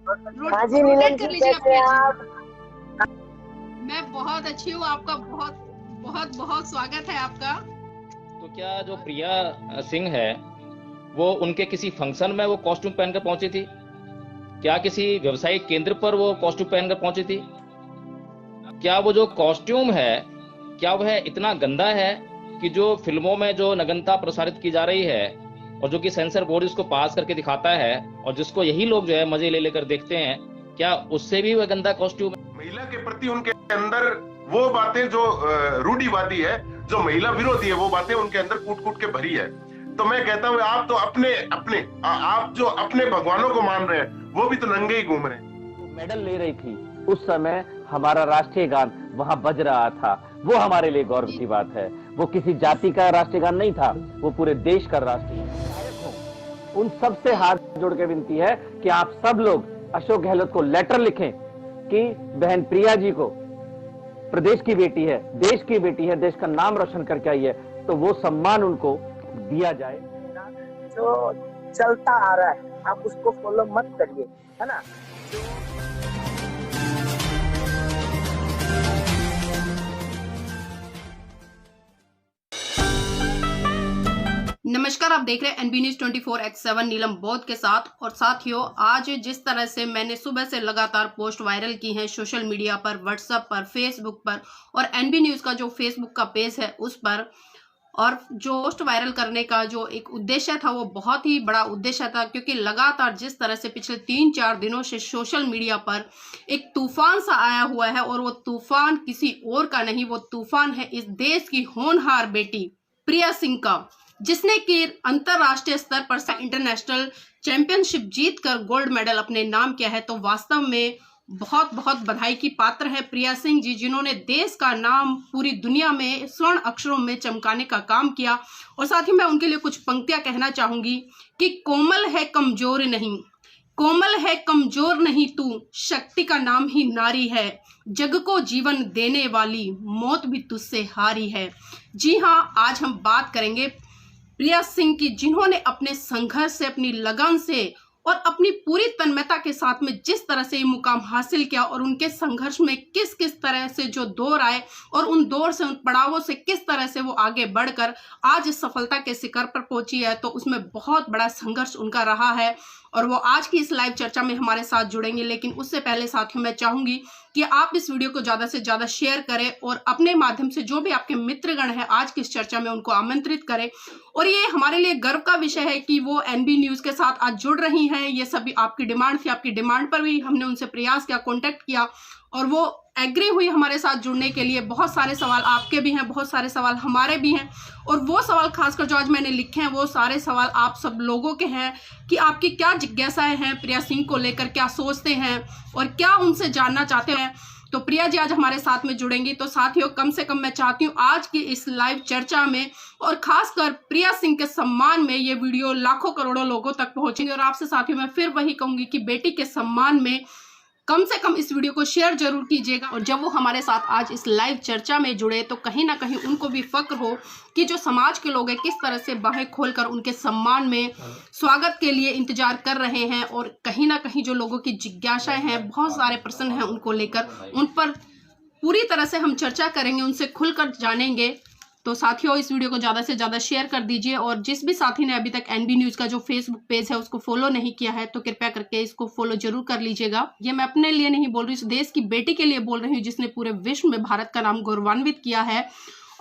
हाँ जी नीलम रोटेट कर जी, लीजिए कैसे अपने हैं जी। आप? मैं बहुत अच्छी हूँ। आपका बहुत बहुत बहुत स्वागत है आपका। तो क्या जो प्रिया सिंह है वो उनके किसी फंक्शन में वो कॉस्ट्यूम पहनकर पहुंची थी? क्या किसी व्यवसायिक केंद्र पर वो कॉस्ट्यूम पहनकर पहुंची थी? क्या वो जो कॉस्ट्यूम है क्या वह इतना गंदा है कि जो फिल्मों में जो नग्नता प्रसारित की जा रही है और जो कि सेंसर बोर्ड इसको पास करके दिखाता है और जिसको यही लोग जो है मजे ले लेकर देखते हैं, क्या उससे भी वह गंदा कॉस्ट्यूम है? महिला के प्रति उनके अंदर वो बातें जो रूढ़िवादी है, जो महिला विरोधी है, वो बातें उनके अंदर कूट कूट के भरी है। तो मैं कहता हूँ आप तो अपने अपने आप जो अपने भगवानों को मान रहे हैं वो भी तो नंगे ही घूम रहे हैं। मेडल ले रही थी उस समय, हमारा राष्ट्रीय गान वहां बज रहा था। वो हमारे लिए गौरव की बात है। वो किसी जाति का राष्ट्रीय गान नहीं था, वो पूरे देश का राष्ट्रीय गान। उन सब से हाथ जोड़ के विनती है कि आप सब लोग अशोक गहलोत को लेटर लिखें कि बहन प्रिया जी को, प्रदेश की बेटी है, देश की बेटी है, देश का नाम रोशन करके आई है, तो वो सम्मान उनको दिया जाए। जो चलता आ रहा है आप उसको फॉलो मत करिए, है ना। नमस्कार, आप देख रहे हैं एनबी न्यूज 24x7 नीलम बौद्ध के साथ। और साथियों, आज जिस तरह से मैंने सुबह से लगातार पोस्ट वायरल की हैं सोशल मीडिया पर, व्हाट्सएप पर, फेसबुक पर और एनबी न्यूज का जो फेसबुक का पेज है उस पर, और जो पोस्ट वायरल करने का जो एक उद्देश्य था वो बहुत ही बड़ा उद्देश्य था, क्योंकि लगातार जिस तरह से पिछले 3-4 दिनों से सोशल मीडिया पर एक तूफान सा आया हुआ है, और वो तूफान किसी और का नहीं, वो तूफान है इस देश की होनहार बेटी प्रिया सिंह का, जिसने कि अंतरराष्ट्रीय स्तर पर इंटरनेशनल चैंपियनशिप जीतकर गोल्ड मेडल अपने नाम किया है। तो वास्तव में बहुत बहुत बधाई की पात्र है प्रिया सिंह जी, जिन्होंने देश का नाम पूरी दुनिया में स्वर्ण अक्षरों में चमकाने का काम किया। और साथ ही मैं उनके लिए कुछ पंक्तियां कहना चाहूंगी कि कोमल है कमजोर नहीं, कोमल है कमजोर नहीं तू, शक्ति का नाम ही नारी है, जग को जीवन देने वाली मौत भी तुझसे हारी है। जी हाँ, आज हम बात करेंगे प्रिया सिंह की, जिन्होंने अपने संघर्ष से, अपनी लगन से और अपनी पूरी तन्मयता के साथ में जिस तरह से ये मुकाम हासिल किया, और उनके संघर्ष में किस किस तरह से जो दौर आए और उन दौर से, उन पड़ावों से किस तरह से वो आगे बढ़कर आज इस सफलता के शिखर पर पहुंची है, तो उसमें बहुत बड़ा संघर्ष उनका रहा है। और वो आज की इस लाइव चर्चा में हमारे साथ जुड़ेंगे। लेकिन उससे पहले साथियों, मैं चाहूंगी कि आप इस वीडियो को ज्यादा से ज्यादा शेयर करें और अपने माध्यम से जो भी आपके मित्रगण है आज की इस चर्चा में उनको आमंत्रित करें। और ये हमारे लिए गर्व का विषय है कि वो एनबी न्यूज के साथ आज जुड़ रही हैं। ये सभी आपकी डिमांड थी, आपकी डिमांड पर भी हमने उनसे प्रयास किया, कॉन्टेक्ट किया, और वो एग्री हुई हमारे साथ जुड़ने के लिए। बहुत सारे सवाल आपके भी हैं, बहुत सारे सवाल हमारे भी हैं, और वो सवाल खासकर जो आज मैंने लिखे हैं वो सारे सवाल आप सब लोगों के हैं कि आपकी क्या जिज्ञासाएं हैं प्रिया सिंह को लेकर, क्या सोचते हैं और क्या उनसे जानना चाहते हैं। तो प्रिया जी आज हमारे साथ में जुड़ेंगी। तो साथियों, कम से कम मैं चाहती हूँ आज की इस लाइव चर्चा में और खासकर प्रिया सिंह के सम्मान में ये वीडियो लाखों करोड़ों लोगों तक पहुंचेंगे। और आपसे साथियों मैं फिर वही कहूंगी कि बेटी के सम्मान में कम से कम इस वीडियो को शेयर जरूर कीजिएगा। और जब वो हमारे साथ आज इस लाइव चर्चा में जुड़े तो कहीं ना कहीं उनको भी फक्र हो कि जो समाज के लोग हैं किस तरह से बाहें खोलकर उनके सम्मान में स्वागत के लिए इंतजार कर रहे हैं, और कहीं ना कहीं जो लोगों की जिज्ञासाएं हैं, बहुत सारे प्रश्न हैं उनको लेकर, उन पर पूरी तरह से हम चर्चा करेंगे, उनसे खुलकर जानेंगे। तो साथियों, इस वीडियो को ज़्यादा से ज़्यादा शेयर कर दीजिए, और जिस भी साथी ने अभी तक एनबी न्यूज़ का जो फेसबुक पेज है उसको फॉलो नहीं किया है तो कृपया करके इसको फॉलो जरूर कर लीजिएगा। ये मैं अपने लिए नहीं बोल रही, इस देश की बेटी के लिए बोल रही हूँ जिसने पूरे विश्व में भारत का नाम गौरवान्वित किया है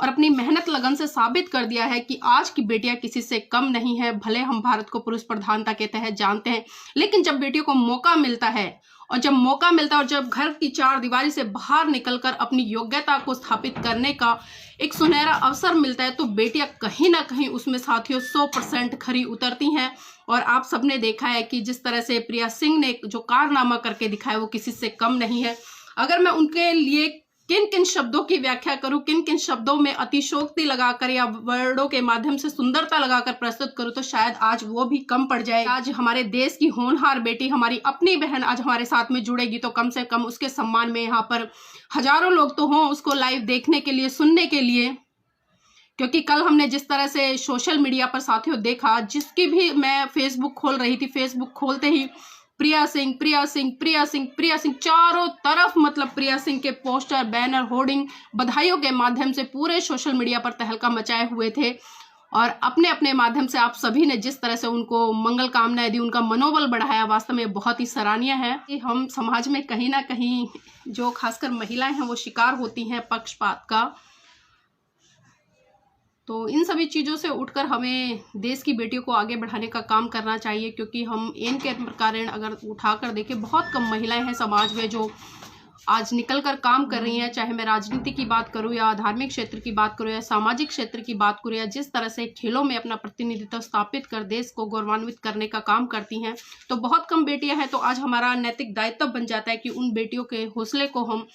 और अपनी मेहनत लगन से साबित कर दिया है कि आज की बेटियां किसी से कम नहीं है। भले हम भारत को पुरुष प्रधानता के तहत जानते हैं, लेकिन जब बेटियों को मौका मिलता है, और जब मौका मिलता है और जब घर की चार दीवारी से बाहर निकलकर अपनी योग्यता को स्थापित करने का एक सुनहरा अवसर मिलता है, तो बेटियां कहीं ना कहीं उसमें साथियों 100% खरी उतरती हैं। और आप सबने देखा है कि जिस तरह से प्रिया सिंह ने जो कारनामा करके दिखाया वो किसी से कम नहीं है। अगर मैं उनके लिए किन किन शब्दों की व्याख्या करूं, किन किन शब्दों में अतिशोक्ति लगाकर या वर्डों के माध्यम से सुंदरता लगाकर प्रस्तुत करूं, तो शायद आज वो भी कम पड़ जाए। आज हमारे देश की होनहार बेटी, हमारी अपनी बहन आज हमारे साथ में जुड़ेगी, तो कम से कम उसके सम्मान में यहाँ पर हजारों लोग तो हों उसको लाइव देखने के लिए, सुनने के लिए। क्योंकि कल हमने जिस तरह से सोशल मीडिया पर साथियों देखा, जिसकी भी मैं फेसबुक खोल रही थी, फेसबुक खोलते ही प्रिया सिंह, प्रिया सिंह, प्रिया सिंह, प्रिया सिंह, चारों तरफ मतलब प्रिया सिंह के पोस्टर, बैनर, होर्डिंग बधाइयों के माध्यम से पूरे सोशल मीडिया पर तहलका मचाए हुए थे। और अपने अपने माध्यम से आप सभी ने जिस तरह से उनको मंगल कामनाएं दी, उनका मनोबल बढ़ाया, वास्तव में बहुत ही सराहनीय है कि हम समाज में कहीं ना कहीं जो खासकर महिलाएं हैं वो शिकार होती हैं पक्षपात का। तो इन सभी चीज़ों से उठकर हमें देश की बेटियों को आगे बढ़ाने का काम करना चाहिए, क्योंकि हम इनके कारण अगर उठाकर देखें, बहुत कम महिलाएं हैं समाज में जो आज निकल कर काम कर रही हैं। चाहे मैं राजनीति की बात करूं या धार्मिक क्षेत्र की बात करूं या सामाजिक क्षेत्र की बात करूं या जिस तरह से खेलों में अपना प्रतिनिधित्व स्थापित कर देश को गौरवान्वित करने का काम करती हैं, तो बहुत कम बेटियां हैं। तो आज हमारा नैतिक दायित्व बन जाता है कि उन बेटियों के हौसले को हम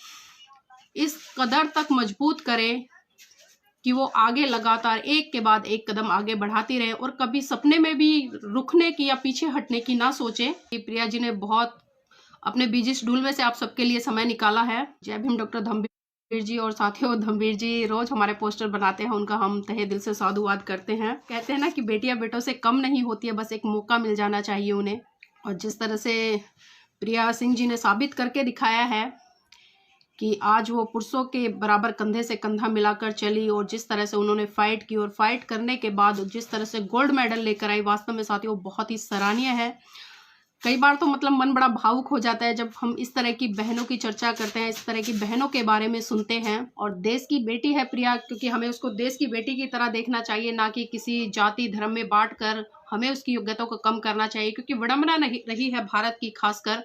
इस कदर तक मजबूत करें कि वो आगे लगातार एक के बाद एक कदम आगे बढ़ाती रहे और कभी सपने में भी रुकने की या पीछे हटने की ना सोचें। प्रिया जी ने बहुत अपने बिजी शेड्यूल में से आप सबके लिए समय निकाला है। जय भीम डॉक्टर धम्मवीर जी। और साथियों, धम्मवीर जी रोज हमारे पोस्टर बनाते हैं, उनका हम तहे दिल से साधुवाद करते हैं। कहते हैं ना कि बेटियां बेटों से कम नहीं होती है, बस एक मौका मिल जाना चाहिए उन्हें। और जिस तरह से प्रिया सिंह जी ने साबित करके दिखाया है कि आज वो पुरुषों के बराबर कंधे से कंधा मिलाकर चली और जिस तरह से उन्होंने फाइट की और फाइट करने के बाद जिस तरह से गोल्ड मेडल लेकर आई, वास्तव में साथियों बहुत ही सराहनीय है। कई बार तो मतलब मन बड़ा भावुक हो जाता है जब हम इस तरह की बहनों की चर्चा करते हैं, इस तरह की बहनों के बारे में सुनते हैं। और देश की बेटी है प्रिया, क्योंकि हमें उसको देश की बेटी की तरह देखना चाहिए, ना कि किसी जाति धर्म में बांटकर हमें उसकी योग्यता को कम करना चाहिए। क्योंकि विडंबना नहीं रही है भारत की खासकर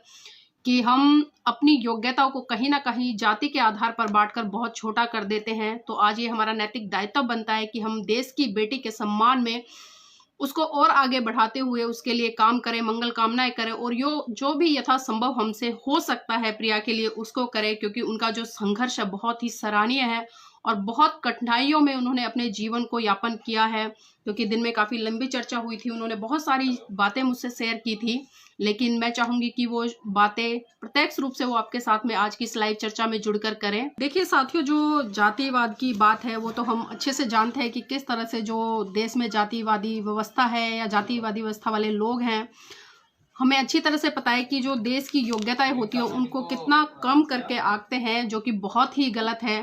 कि हम अपनी योग्यताओं को कहीं ना कहीं जाति के आधार पर बांटकर बहुत छोटा कर देते हैं। तो आज ये हमारा नैतिक दायित्व बनता है कि हम देश की बेटी के सम्मान में उसको और आगे बढ़ाते हुए उसके लिए काम करें, मंगल कामनाएं करें और जो भी यथासंभव हमसे हो सकता है प्रिया के लिए उसको करें। क्योंकि उनका जो संघर्ष है बहुत ही सराहनीय है और बहुत कठिनाइयों में उन्होंने अपने जीवन को यापन किया है। क्योंकि दिन में काफ़ी लंबी चर्चा हुई थी, उन्होंने बहुत सारी बातें मुझसे शेयर की थी, लेकिन मैं चाहूंगी कि वो बातें प्रत्यक्ष रूप से वो आपके साथ में आज की इस लाइव चर्चा में जुड़कर करें। देखिए साथियों, जो जातिवाद की बात है वो तो हम अच्छे से जानते हैं कि किस तरह से जो देश में जातिवादी व्यवस्था है या जातिवादी व्यवस्था वाले लोग हैं, हमें अच्छी तरह से पता है कि जो देश की योग्यताएं होती हैं उनको कितना कम करके आंकते हैं, जो कि बहुत ही गलत है।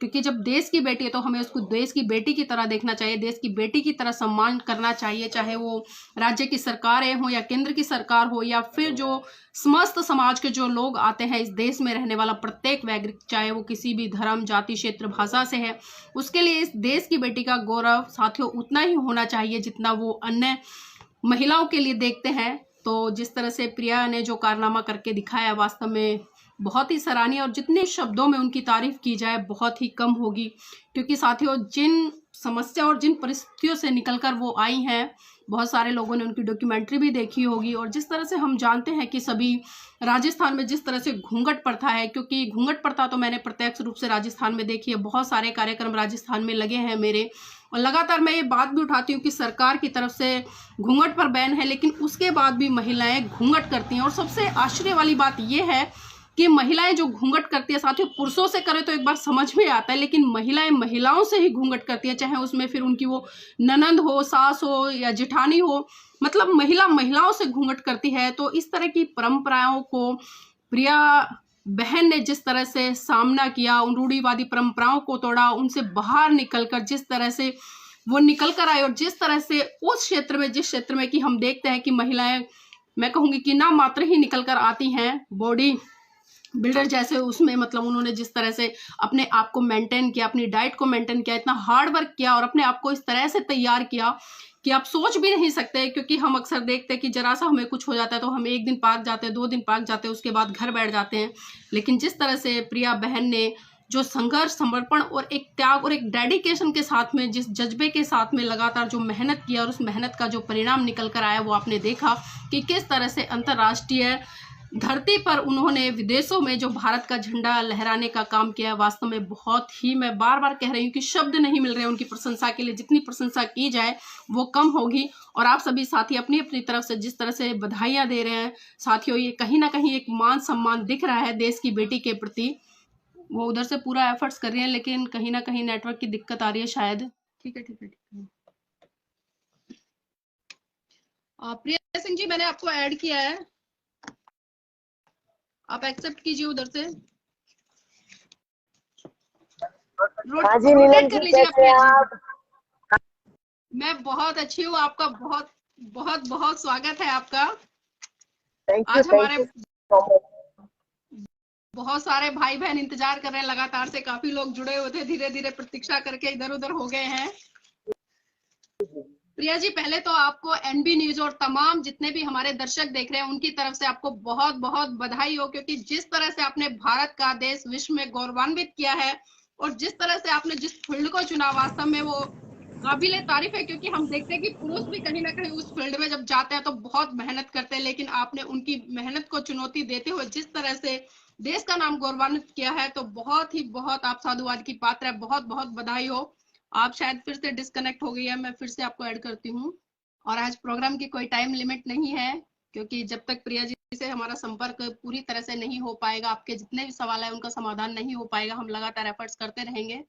क्योंकि जब देश की बेटी है तो हमें उसको देश की बेटी की तरह देखना चाहिए, देश की बेटी की तरह सम्मान करना चाहिए, चाहे वो राज्य की सरकारें हो या केंद्र की सरकार हो या फिर जो समस्त समाज के जो लोग आते हैं इस देश में रहने वाला प्रत्येक नागरिक, चाहे वो किसी भी धर्म, जाति, क्षेत्र, भाषा से है, उसके लिए इस देश की बेटी का गौरव साथियों उतना ही होना चाहिए जितना वो अन्य महिलाओं के लिए देखते हैं। तो जिस तरह से प्रिया ने जो कारनामा करके दिखाया, वास्तव में बहुत ही सराहनीय और जितने शब्दों में उनकी तारीफ की जाए बहुत ही कम होगी। क्योंकि साथियों, जिन समस्या और जिन परिस्थितियों से निकलकर वो आई हैं, बहुत सारे लोगों ने उनकी डॉक्यूमेंट्री भी देखी होगी। और जिस तरह से हम जानते हैं कि सभी राजस्थान में जिस तरह से घूंघट प्रथा है, क्योंकि घूंघट प्रथा तो मैंने प्रत्यक्ष रूप से राजस्थान में देखी है, बहुत सारे कार्यक्रम राजस्थान में लगे हैं मेरे, और लगातार मैं ये बात भी उठाती हूँ कि सरकार की तरफ से घूंघट पर बैन है, लेकिन उसके बाद भी महिलाएं घूंघट करती हैं। और सबसे आश्चर्य वाली बात यह है कि महिलाएं जो घूंघट करती है साथियों, पुरुषों से करे तो एक बार समझ में आता है, लेकिन महिलाएं महिलाओं से ही घूंघट करती है, चाहे उसमें फिर उनकी वो ननंद हो, सास हो या जेठानी हो, मतलब महिला महिलाओं से घूंघट करती है। तो इस तरह की परंपराओं को प्रिया बहन ने जिस तरह से सामना किया, उन रूढ़िवादी परंपराओं को तोड़ा, उनसे बाहर निकलकर जिस तरह से वो निकल कर आए और जिस तरह से उस क्षेत्र में, जिस क्षेत्र में कि हम देखते हैं कि महिलाएं, मैं कहूँगी कि ना मात्र ही निकल कर आती हैं, बॉडी बिल्डर जैसे उसमें मतलब उन्होंने जिस तरह से अपने आप को मेंटेन किया, अपनी डाइट को मेंटेन किया, इतना हार्ड वर्क किया और अपने आप को इस तरह से तैयार किया कि आप सोच भी नहीं सकते। क्योंकि हम अक्सर देखते हैं कि जरा सा हमें कुछ हो जाता है तो हम एक दिन पार्क जाते हैं, 2 दिन पार्क जाते हैं, उसके बाद घर बैठ जाते हैं। लेकिन जिस तरह से प्रिया बहन ने जो संघर्ष, समर्पण और एक त्याग और एक डेडिकेशन के साथ में, जिस जज्बे के साथ में लगातार जो मेहनत किया और उस मेहनत का जो परिणाम निकल कर आया, वो आपने देखा कि किस तरह से अंतर्राष्ट्रीय धरती पर उन्होंने विदेशों में जो भारत का झंडा लहराने का काम किया। वास्तव में बहुत ही, मैं बार बार कह रही हूँ कि शब्द नहीं मिल रहे उनकी प्रशंसा के लिए, जितनी प्रशंसा की जाए वो कम होगी। और आप सभी साथी अपनी अपनी तरफ से जिस तरह से बधाइयाँ दे रहे हैं साथियों, ये कहीं ना कहीं एक मान सम्मान दिख रहा है देश की बेटी के प्रति। वो उधर से पूरा एफर्ट्स कर रही हैं, लेकिन कहीं ना कहीं नेटवर्क की दिक्कत आ रही है शायद। ठीक है प्रिया सिंह जी, मैंने आपको ऐड किया है। आप एक्सेप्ट कीजिए उधर से। हाँ जी नीलम रोटेट जी, कर लीजिए आप कैसे हैं प्रिया जी। आप? मैं बहुत अच्छी हूँ, आपका बहुत बहुत बहुत स्वागत है आपका। थैंक आज हमारे यू सो मच। बहुत सारे भाई बहन इंतजार कर रहे हैं, लगातार से काफी लोग जुड़े हुए थे, धीरे धीरे प्रतीक्षा करके इधर उधर हो गए हैं। प्रिया जी, पहले तो आपको एनबी न्यूज और तमाम जितने भी हमारे दर्शक देख रहे हैं उनकी तरफ से आपको बहुत बहुत बधाई हो, क्योंकि जिस तरह से आपने भारत का देश विश्व में गौरवान्वित किया है और जिस तरह से आपने जिस फील्ड को चुना, वास्तव में वो काबिले तारीफ है। क्योंकि हम देखते हैं कि पुरुष भी कहीं ना कहीं उस फील्ड में जब जाते हैं तो बहुत मेहनत करते हैं, लेकिन आपने उनकी मेहनत को चुनौती देते हुए जिस तरह से देश का नाम गौरवान्वित किया है, तो बहुत ही बहुत आप साधुवाद की पात्र है। बहुत बहुत बधाई हो। आप शायद फिर से डिस्कनेक्ट हो गई है, मैं फिर से आपको ऐड करती हूँ। और आज प्रोग्राम की कोई टाइम लिमिट नहीं है, क्योंकि जब तक प्रिया जी से हमारा संपर्क पूरी तरह से नहीं हो पाएगा, आपके जितने भी सवाल है उनका समाधान नहीं हो पाएगा, हम लगातार एफर्ट्स करते रहेंगे।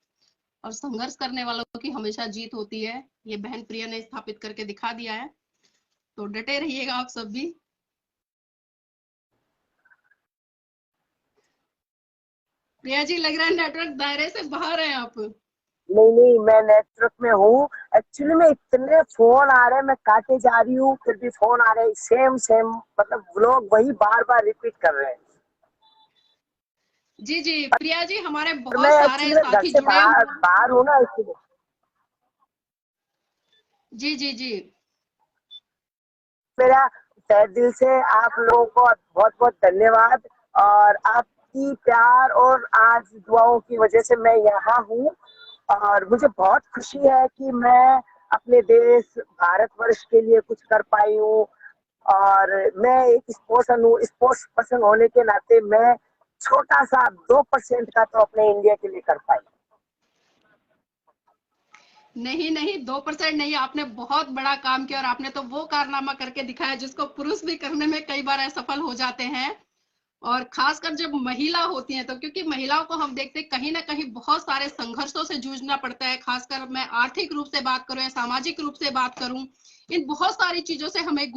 और संघर्ष करने वालों की हमेशा जीत होती है, ये बहन प्रिया ने स्थापित करके दिखा दिया है। तो डटे रहिएगा आप सब भी। प्रिया जी, लग रहा है नेटवर्क दायरे से बाहर है आप। नहीं मैं नेटवर्क में हूँ। एक्चुअली में इतने फोन आ रहे हैं, मैं काटे जा रही हूँ फिर भी फोन आ रहे हैं, सेम मतलब लोग वही बार बार रिपीट कर रहे हैं। जी जी प्रिया जी, हमारे और मैं बहुत सारे एक्चुअली में घर साथी से जुड़े हुए हैं। बाहर हूँ ना, इसलिए। जी जी जी मेरा तहे दिल से आप लोगों को बहुत बहुत धन्यवाद। और आपकी प्यार और आज दुआओं की वजह से मैं यहाँ हूँ। और मुझे बहुत खुशी है कि मैं अपने देश भारतवर्ष के लिए कुछ कर पाई हूँ। और मैं एक स्पोर्ट्स पर्सन होने के नाते मैं छोटा सा 2% का तो अपने इंडिया के लिए कर पाई। नहीं नहीं, 2% नहीं, आपने बहुत बड़ा काम किया और आपने तो वो कारनामा करके दिखाया जिसको पुरुष भी करने में कई बार असफल हो जाते हैं। और खासकर जब महिला होती हैं तो, क्योंकि महिलाओं को हम देखते हैं कहीं ना कहीं बहुत सारे संघर्षों से जूझना पड़ता है, खासकर मैं आर्थिक रूप से बात करूं या सामाजिक रूप से बात करूं, इन बहुत सारी चीजों से हमें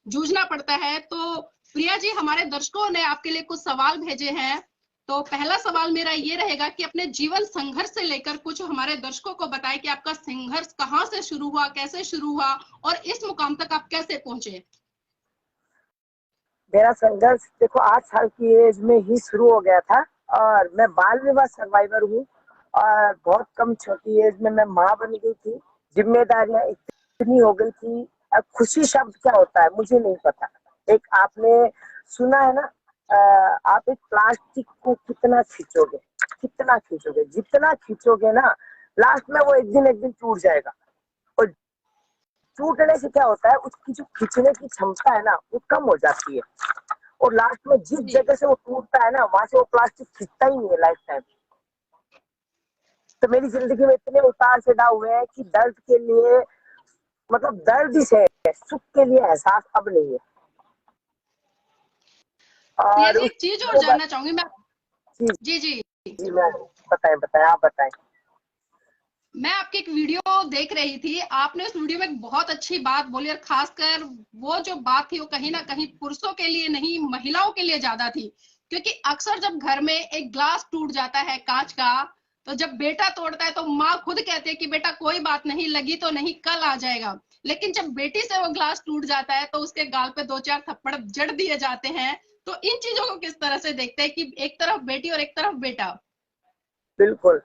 जूझना पड़ता है। तो प्रिया जी, हमारे दर्शकों ने आपके लिए कुछ सवाल भेजे हैं। तो पहला सवाल मेरा ये रहेगा कि अपने जीवन संघर्ष से लेकर कुछ हमारे दर्शकों को बताएं कि आपका संघर्ष कहाँ से शुरू हुआ, कैसे शुरू हुआ और इस मुकाम तक आप कैसे पहुंचे। मेरा संघर्ष देखो 8 साल की एज में ही शुरू हो गया था। और मैं बाल विवाह सर्वाइवर हूँ। और बहुत कम छोटी एज में मैं माँ बन गई थी। जिम्मेदारियां इतनी हो गई थी। अब खुशी शब्द क्या होता है मुझे नहीं पता। एक आपने सुना है ना, आप एक प्लास्टिक को कितना खींचोगे, जितना खींचोगे ना, लास्ट में वो एक दिन टूट जाएगा। और टूटने से क्या होता है, उसकी जो खींचने की क्षमता है ना वो कम हो जाती है। और लास्ट में जिस जी जगह से वो टूटता है ना, वहां से वो प्लास्टिक खिंचता ही नहीं है लाइफ टाइम। तो मेरी जिंदगी में इतने उतार चढ़ाव हुए हैं कि दर्द के लिए, मतलब दर्द ही से सुख के लिए एहसास अब नहीं है। प्रिया और जी, एक चीज और उसके बाद जानना चाहूंगी मैं। जी जी जी जी मैं बताएं आप बताएं। मैं आपकी एक वीडियो देख रही थी, आपने उस वीडियो में एक बहुत अच्छी बात बोली और खासकर वो जो बात थी वो कहीं ना कहीं पुरुषों के लिए नहीं, महिलाओं के लिए ज्यादा थी। क्योंकि अक्सर जब घर में एक ग्लास टूट जाता है कांच का, तो जब बेटा तोड़ता है तो माँ खुद कहती है कि बेटा कोई बात नहीं, लगी तो नहीं, कल आ जाएगा। लेकिन जब बेटी से वो ग्लास टूट जाता है तो उसके गाल पे 2-4 थप्पड़ जड़ दिए जाते हैं। तो इन चीजों को किस तरह से देखते हैं कि एक तरफ बेटी और एक तरफ बेटा। बिल्कुल।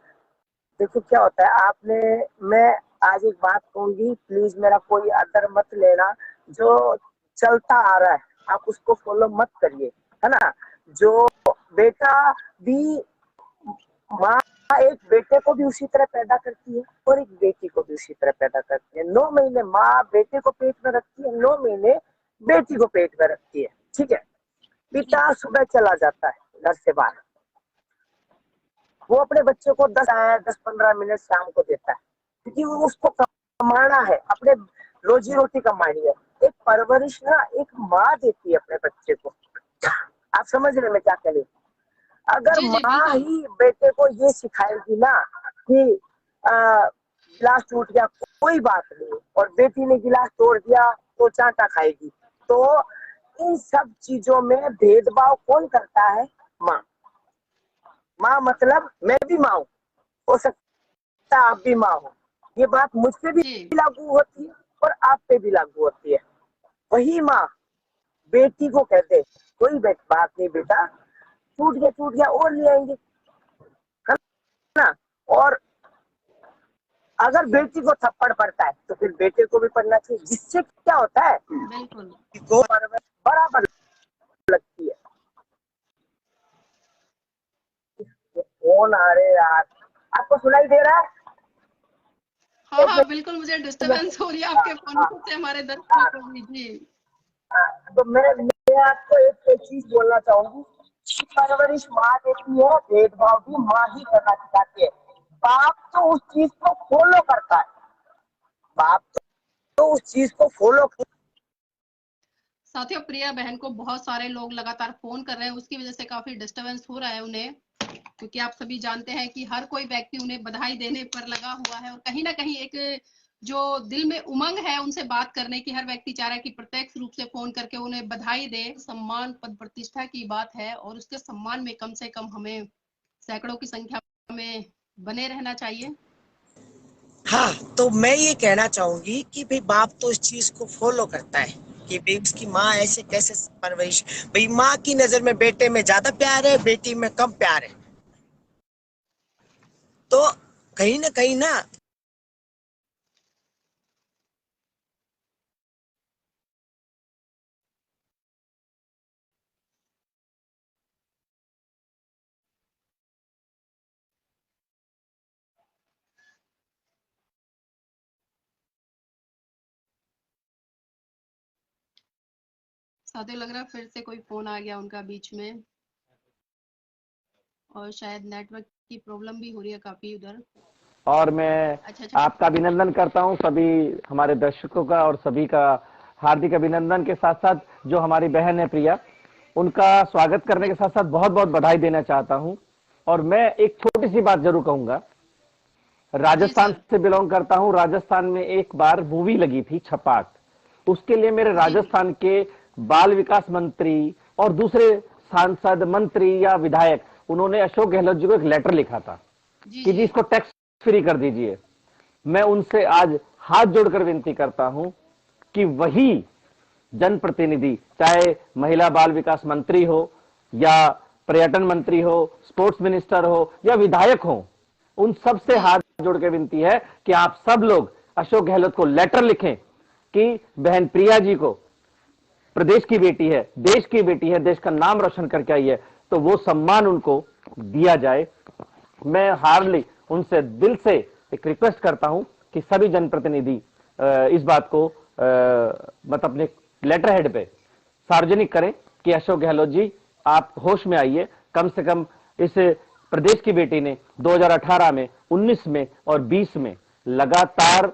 देखो क्या होता है, मैं आज एक बात कहूंगी, प्लीज मेरा कोई अदर मत लेना। जो चलता आ रहा है आप उसको फॉलो मत करिए, है ना। जो बेटा भी, माँ एक बेटे को भी उसी तरह पैदा करती है और एक बेटी को भी उसी तरह पैदा करती है। 9 महीने माँ बेटे को पेट में रखती है, 9 महीने बेटी को पेट में रखती है। ठीक है। जी पिता सुबह चला जाता है घर से बाहर, वो अपने बच्चे को 10-15 मिनट शाम को देता है, क्योंकि वो उसको कमाना है, अपने रोजी रोटी कमानी है। एक परवरिश ना एक माँ देती है अपने बच्चे को। आप समझ रहे मैं क्या कह रही हूँ? अगर जी जी माँ बिल्कुल। ही बेटे को ये सिखाएगी ना कि गिलास टूट गया कोई बात नहीं, और बेटी ने गिलास तोड़ दिया तो चांटा खाएगी, तो इन सब चीजों में भेदभाव कौन करता है? माँ। माँ मतलब मैं भी माँ हूँ, हो सकता है आप भी माँ हो। ये बात मुझ पे भी जी लागू होती है और आप पे भी लागू होती है। वही माँ बेटी को कहते कोई बात नहीं बेटा, टूट गया और ले आएंगे, है ना। और अगर बेटी को थप्पड़ पड़ता है तो फिर बेटे को भी पड़ना चाहिए, जिससे क्या होता है बिल्कुल। को बराबर लगती है। कौन आ रहे यार, आपको सुनाई दे रहा है? हाँ एक हाँ बिल्कुल, मुझे डिस्टरबेंस हो रही है आपके फोन मिनट। से, हमारे दर्शकों को भी। जी तो मैं आपको एक चीज बोलना चाहूंगी कि परवरिश माँ देती है, भेदभाव भी माँ ही करना सिखाती है। बाप तो उस चीज को फॉलो करता है, बाप तो उस चीज को फॉलो। साथियों, प्रिया बहन को बहुत सारे लोग लगातार फोन कर रहे हैं, उसकी वजह से काफी डिस्टरबेंस हो रहा है उन्हें, क्योंकि आप सभी जानते हैं कि हर कोई व्यक्ति उन्हें बधाई देने पर लगा हुआ है और कहीं ना कहीं एक जो दिल में उमंग है उनसे बात करने की, हर व्यक्ति चाह रहा है कि प्रत्यक्ष रूप से फोन करके उन्हें बधाई दे। सम्मान पद प्रतिष्ठा की बात है और उसके सम्मान में कम से कम हमें सैकड़ों की संख्या में बने रहना चाहिए। हाँ, तो मैं ये कहना चाहूंगी कि भाई बाप तो इस चीज को फॉलो करता है कि भाई उसकी माँ ऐसे कैसे परवरिश। भाई माँ की नजर में बेटे में ज्यादा प्यार है, बेटी में कम प्यार है। तो कहीं ना साथियों, लग रहा है फिर से कोई फोन आ गया उनका बीच में और शायद नेटवर्क की प्रॉब्लम भी हो रही है काफी उधर। और मैं अच्छा अच्छा। आपका अभिनंदन करता हूं, सभी हमारे दर्शकों का और सभी का हार्दिक अभिनंदन के साथ साथ जो हमारी बहन है प्रिया, उनका स्वागत करने के साथ साथ बहुत बहुत बधाई देना चाहता हूं। और मैं एक छोटी सी बात जरूर कहूंगा, जी राजस्थान सर। से बिलोंग करता हूं। राजस्थान में एक बार मूवी लगी थी छपाक, उसके लिए मेरे जी राजस्थान के बाल विकास मंत्री और दूसरे सांसद, मंत्री या विधायक, उन्होंने अशोक गहलोत जी को एक लेटर लिखा था जी कि जी। जी इसको टैक्स फ्री कर दीजिए। मैं उनसे आज हाथ जोड़कर विनती करता हूं कि वही जनप्रतिनिधि, चाहे महिला बाल विकास मंत्री हो या पर्यटन मंत्री हो, स्पोर्ट्स मिनिस्टर हो या विधायक हो, उन सब से जी हाथ जोड़ के विनती है कि आप सब लोग अशोक गहलोत को लेटर लिखें कि बहन प्रिया जी को, प्रदेश की बेटी है, देश की बेटी है, देश का नाम रोशन करके आई है, तो वो सम्मान उनको दिया जाए। मैं हार्डली उनसे दिल से एक रिक्वेस्ट करता हूं कि सभी जनप्रतिनिधि इस बात को मतलब अपने लेटर हेड पे सार्वजनिक करें कि अशोक गहलोत जी आप होश में आइए। कम से कम इस प्रदेश की बेटी ने 2018 में, 19 में और 20 में लगातार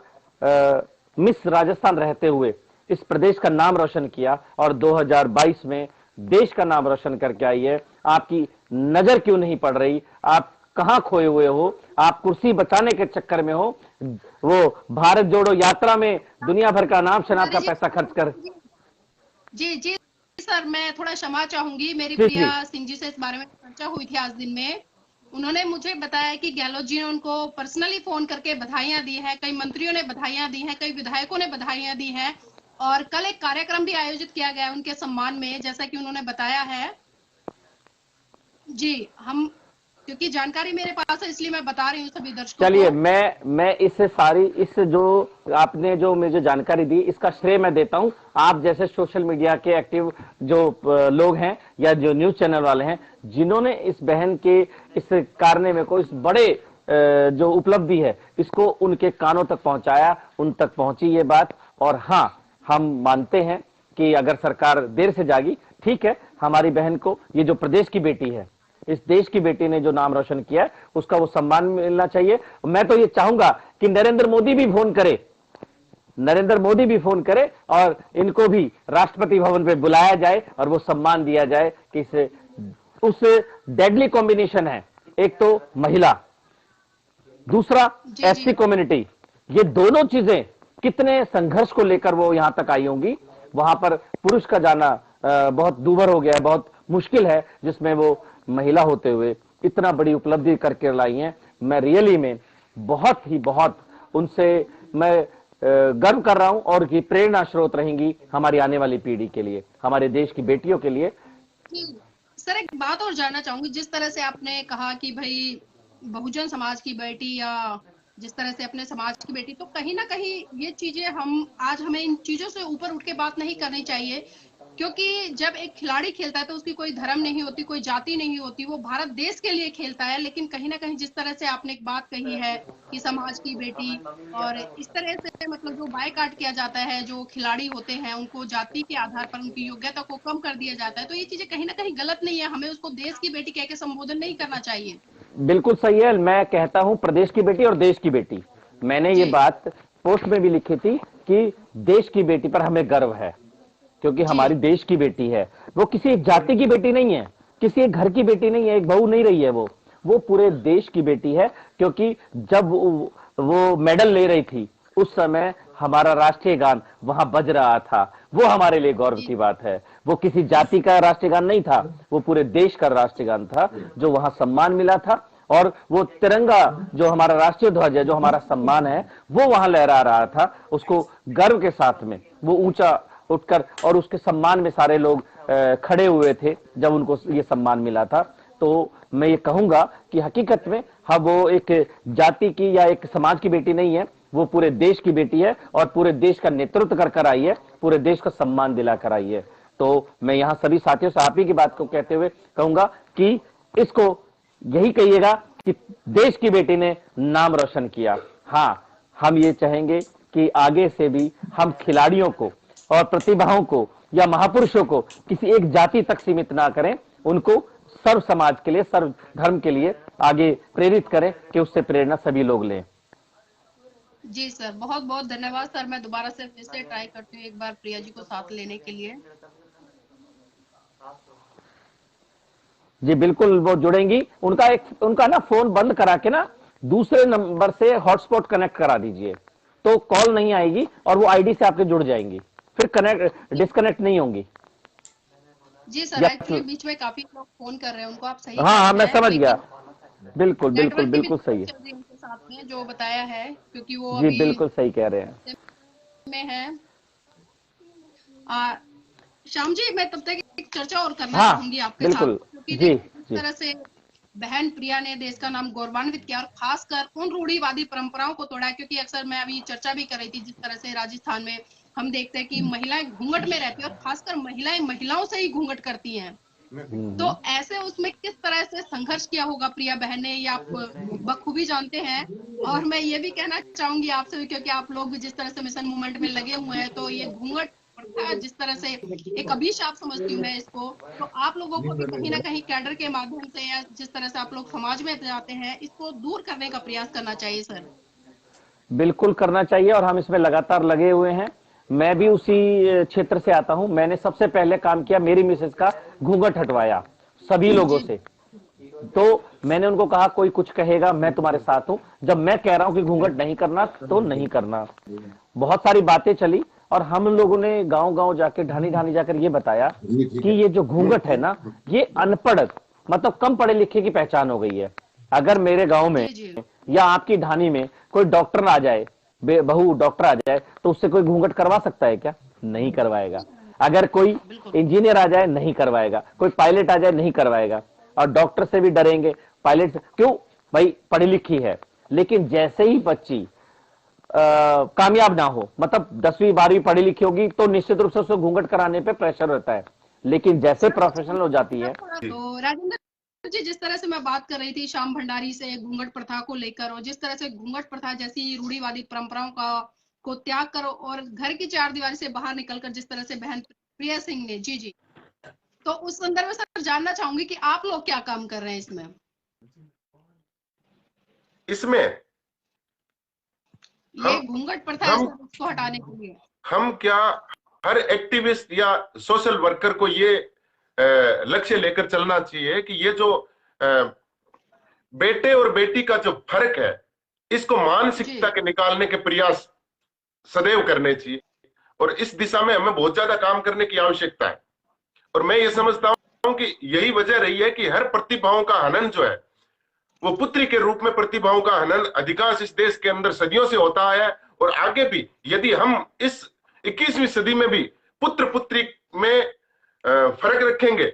मिस राजस्थान रहते हुए इस प्रदेश का नाम रोशन किया और 2022 में देश का नाम रोशन करके आई है। आपकी नजर क्यों नहीं पड़ रही? आप कहां खोए हुए हो? आप कुर्सी बचाने के चक्कर में हो? वो भारत जोड़ो यात्रा में दुनिया भर का नाम शनाब का अरे पैसा खर्च कर। जी जी सर, मैं थोड़ा क्षमा चाहूंगी, मेरी जी प्रिया जी सिंह जी से इस बारे में चर्चा हुई थी आज दिन में। उन्होंने मुझे बताया कि गहलोत जी ने उनको पर्सनली फोन करके बधाइयां दी है, कई मंत्रियों ने बधाइयां दी हैं, कई विधायकों ने बधाइयां दी हैं और कल एक कार्यक्रम भी आयोजित किया गया है उनके सम्मान में, जैसा कि उन्होंने बताया है। जी, हम क्योंकि जानकारी मेरे पास है इसलिए मैं बता रही हूँ सभी दर्शकों को। चलिए, मैं इससे सारी इस जो आपने जो मुझे जानकारी दी, इसका श्रेय मैं देता हूं आप जैसे सोशल मीडिया के एक्टिव जो लोग हैं या जो न्यूज चैनल वाले हैं, जिन्होंने इस बहन के इस कारनामे को, इस बड़े जो उपलब्धि है, इसको उनके कानों तक पहुंचाया, उन तक पहुंची ये बात। और हाँ, हम मानते हैं कि अगर सरकार देर से जागी, ठीक है, हमारी बहन को, ये जो प्रदेश की बेटी है, इस देश की बेटी ने जो नाम रोशन किया है, उसका वो सम्मान मिलना चाहिए। मैं तो ये चाहूंगा कि नरेंद्र मोदी भी फोन करे, नरेंद्र मोदी भी फोन करे और इनको भी राष्ट्रपति भवन पे बुलाया जाए और वो सम्मान दिया जाए कि इसे उस डेडली कॉम्बिनेशन है, एक तो महिला, दूसरा जी जी। एससी कम्युनिटी, ये दोनों चीजें कितने संघर्ष को लेकर वो यहां तक आई होंगी। वहां पर पुरुष का जाना बहुत दूभर हो गया है, बहुत मुश्किल है, जिसमें वो महिला होते हुए इतना बड़ी उपलब्धि करके लाई हैं। मैं रियली में बहुत उनसे मैं गर्व कर रहा हूं, और की प्रेरणा स्रोत रहेंगी हमारी आने वाली पीढ़ी के लिए, हमारे देश की बेटियों के लिए। सर एक बात और जानना चाहूंगी, जिस तरह से आपने कहा कि भाई बहुजन समाज की बेटी या जिस तरह से अपने समाज की बेटी, तो कहीं ना कहीं ये चीजें हमें इन चीजों से ऊपर उठ के बात नहीं करनी चाहिए, क्योंकि जब एक खिलाड़ी खेलता है तो उसकी कोई धर्म नहीं होती, कोई जाति नहीं होती, वो भारत देश के लिए खेलता है। लेकिन कहीं ना कहीं जिस तरह से आपने एक बात कही है कि समाज की बेटी, और इस तरह से मतलब जो बायकॉट किया जाता है, जो खिलाड़ी होते हैं उनको जाति के आधार पर उनकी योग्यता को कम कर दिया जाता है, तो ये चीजें कहीं ना कहीं गलत नहीं है, हमें उसको देश की बेटी कह के संबोधन नहीं करना चाहिए। बिल्कुल सही है, मैं कहता हूं प्रदेश की बेटी और देश की बेटी। मैंने ये बात पोस्ट में भी लिखी थी कि देश की बेटी पर हमें गर्व है, क्योंकि हमारी देश की बेटी है। वो किसी एक जाति की बेटी नहीं है, किसी एक घर की बेटी नहीं है, एक बहू नहीं रही है, वो पूरे देश की बेटी है। क्योंकि जब वो मेडल ले रही थी, उस समय हमारा राष्ट्रीय गान वहां बज रहा था। वो हमारे लिए गौरव की बात है। वो किसी जाति का राष्ट्रीय गान नहीं था, वो पूरे देश का राष्ट्रीय गान था, जो वहां सम्मान मिला था। और वो तिरंगा जो हमारा राष्ट्रीय ध्वज है, जो हमारा सम्मान है, वो वहां लहरा रहा था। उसको गर्व के साथ में वो ऊंचा उठकर, और उसके सम्मान में सारे लोग खड़े हुए थे जब उनको ये सम्मान मिला था। तो मैं ये कहूंगा कि हकीकत में वो एक जाति की या एक समाज की बेटी नहीं है, वो पूरे देश की बेटी है, और पूरे देश का नेतृत्व कर आई है, पूरे देश का सम्मान दिलाकर आई है। तो मैं यहाँ सभी साथियों से आप ही की बात को कहते हुए कहूंगा कि इसको यही कहिएगा कि देश की बेटी ने नाम रोशन किया। हाँ, हम ये चाहेंगे कि आगे से भी हम खिलाड़ियों को और प्रतिभाओं को या महापुरुषों को किसी एक जाति तक सीमित ना करें, उनको सर्व समाज के लिए, सर्व धर्म के लिए आगे प्रेरित करें कि उससे प्रेरणा सभी लोग लें। जी सर, बहुत बहुत धन्यवाद सर। मैं दोबारा से फिर से ट्राई करती हूँ एक बार प्रिया जी को साथ लेने के लिए। जी बिल्कुल, वो जुड़ेंगी। उनका ना फोन बंद करा के ना दूसरे नंबर से हॉटस्पॉट कनेक्ट करा दीजिए, तो कॉल नहीं आएगी और वो आईडी से आपके जुड़ जाएंगी, फिर डिस्कनेक्ट नहीं होंगी। जी सर, एक्चुअली बीच में काफी लोग फोन कर रहे हैं, उनको आप सही हाँ, मैं समझ गया। बिल्कुल सही है उनके साथ में जो बताया है, क्योंकि वो जी अभी बिल्कुल सही कह रहे हैं में है। श्याम जी, मैं तब तक एक चर्चा और करना चाहूंगी आपके साथ, क्योंकि जिस तरह से बहन प्रिया ने देश का नाम गौरवान्वित किया और खासकर उन रूढ़िवादी परंपराओं को तोड़ा, क्योंकि अक्सर मैं अभी चर्चा भी कर रही थी, जिस तरह से राजस्थान में हम देखते हैं कि महिलाएं घूंघट में रहती है और खासकर महिलाएं महिलाओं से ही घूंघट करती हैं। तो ऐसे उसमें किस तरह से संघर्ष किया होगा प्रिया बहन ने, ये आप बखूबी जानते हैं। और मैं ये भी कहना चाहूंगी आपसे भी, क्योंकि आप लोग जिस तरह से मिशन मूवमेंट में लगे हुए हैं, तो ये घूंघट जिस तरह से एक अभिशाप समझती हूँ मैं इसको, तो आप लोगों को भी कहीं ना कहीं कैडर के माध्यम से या जिस तरह से आप लोग समाज में जाते हैं, इसको दूर करने का प्रयास करना चाहिए सर। बिल्कुल करना चाहिए, और हम इसमें लगातार लगे हुए हैं। मैं भी उसी क्षेत्र से आता हूं। मैंने सबसे पहले काम किया, मेरी मिसेज का घूंघट हटवाया सभी लोगों से। तो मैंने उनको कहा कोई कुछ कहेगा मैं तुम्हारे साथ हूं, जब मैं कह रहा हूं कि घूंघट नहीं करना तो नहीं करना। बहुत सारी बातें चली, और हम लोगों ने गांव-गांव जाके, ढानी जाकर ये बताया कि ये जो घूंघट है ना, ये अनपढ़ मतलब कम पढ़े लिखे की पहचान हो गई है। अगर मेरे गांव में या आपकी ढानी में कोई डॉक्टर आ जाए, बहू डॉक्टर आ जाए, तो उससे कोई घूंघट करवा सकता है क्या? नहीं करवाएगा। अगर कोई इंजीनियर आ जाए, नहीं करवाएगा। कोई पायलट आ जाए, नहीं करवाएगा। और डॉक्टर से भी डरेंगे, पायलट से क्यों? भाई पढ़ी लिखी है। लेकिन जैसे ही बच्ची कामयाब ना हो, मतलब 10वीं 12वीं पढ़ी लिखी होगी, तो निश्चित रूप से उसको घूंघट कराने पे प्रेशर रहता है। लेकिन जैसे प्रोफेशनल हो जाती है, तो राजेंद्र जी, जिस तरह से मैं बात कर रही थी श्याम भंडारी से घूंघट प्रथा को लेकर, और जिस तरह से घूंघट प्रथा जैसी रूढ़िवादी परंपराओं को त्याग करो और घर की चार दीवारी से बाहर निकलकर जिस तरह से बहन प्रिया सिंह ने, जी, तो उस संदर्भ में सर जानना चाहूंगी कि आप लोग क्या काम कर रहे हैं इसमें ये घूंघट प्रथा को हटाने के लिए। हम क्या, हर एक्टिविस्ट या सोशल वर्कर को ये लक्ष्य लेकर चलना चाहिए कि ये जो बेटे और बेटी का जो फर्क है, इसको मानसिकता के निकालने के प्रयास सदैव करने चाहिए। और इस दिशा में हमें बहुत ज्यादा काम करने की आवश्यकता है। और मैं ये समझता हूं कि यही वजह रही है कि हर प्रतिभाओं का हनन जो है वो पुत्री के रूप में प्रतिभाओं का हनन अधिकांश इस देश के अंदर सदियों से होता है। और आगे भी यदि हम इस 21वीं सदी में भी पुत्र पुत्री में फर्क रखेंगे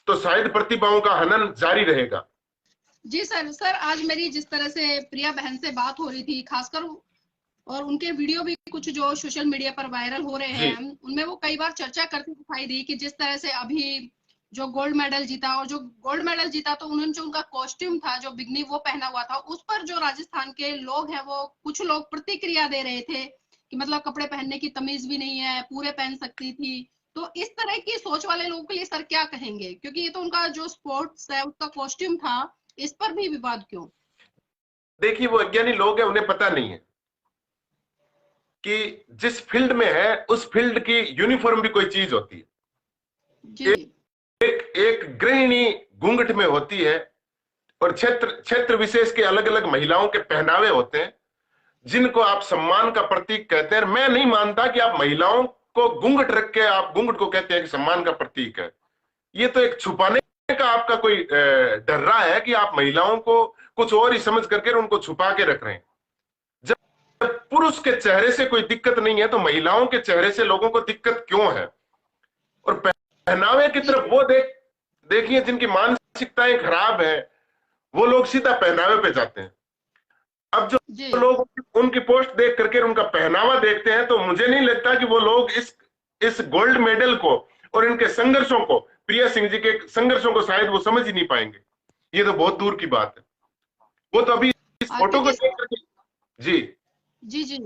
तो शायद प्रतिभाओं का हनन जारी रहेगा। जी सर आज मेरी जिस तरह से प्रिया बहन से बात हो रही थी, खासकर और उनके वीडियो भी कुछ जो सोशल मीडिया पर वायरल हो रहे हैं, उनमें वो कई बार चर्चा करती दिखाई दी कि जिस तरह से अभी जो गोल्ड मेडल जीता, और जो गोल्ड मेडल जीता तो उन्होंने जो उनका कॉस्ट्यूम था, जो बिगनी वो पहना हुआ था, उस पर जो राजस्थान के लोग हैं वो कुछ लोग प्रतिक्रिया दे रहे थे कि मतलब कपड़े पहनने की तमीज भी नहीं है, पूरे पहन सकती थी। तो इस तरह की सोच वाले लोगों के लिए सर क्या कहेंगे, क्योंकि ये तो उनका जो स्पोर्ट्स है उसका कॉस्ट्यूम था, इस पर भी विवाद क्यों? देखिए, वो अज्ञानी लोग हैं, उन्हें पता नहीं है कि जिस फील्ड में है उस फील्ड की यूनिफॉर्म भी कोई चीज होती है जी। एक गृहिणी घूंघट में होती है और क्षेत्र विशेष के अलग अलग महिलाओं के पहनावे होते हैं जिनको आप सम्मान का प्रतीक कहते हैं। मैं नहीं मानता कि आप महिलाओं को घूंघट रख के आप घूंघट को कहते हैं कि सम्मान का प्रतीक है। ये तो एक छुपाने का आपका कोई डर रहा है कि आप महिलाओं को कुछ और ही समझ करके उनको छुपा के रख रहे हैं। जब पुरुष के चेहरे से कोई दिक्कत नहीं है तो महिलाओं के चेहरे से लोगों को दिक्कत क्यों है? और पहनावे की तरफ वो देखिए जिनकी मानसिकताएं खराब है वो लोग सीधा पहनावे पे जाते हैं। अब जो लोग उनकी पोस्ट देख करके उनका पहनावा देखते हैं तो मुझे नहीं लगता कि वो लोग इस गोल्ड मेडल को और इनके संघर्षों को, प्रिया सिंह जी के संघर्षों को शायद वो समझ ही नहीं पाएंगे। ये तो बहुत दूर की बात है। वो तो अभी इस फोटो को देख करके जी जी जी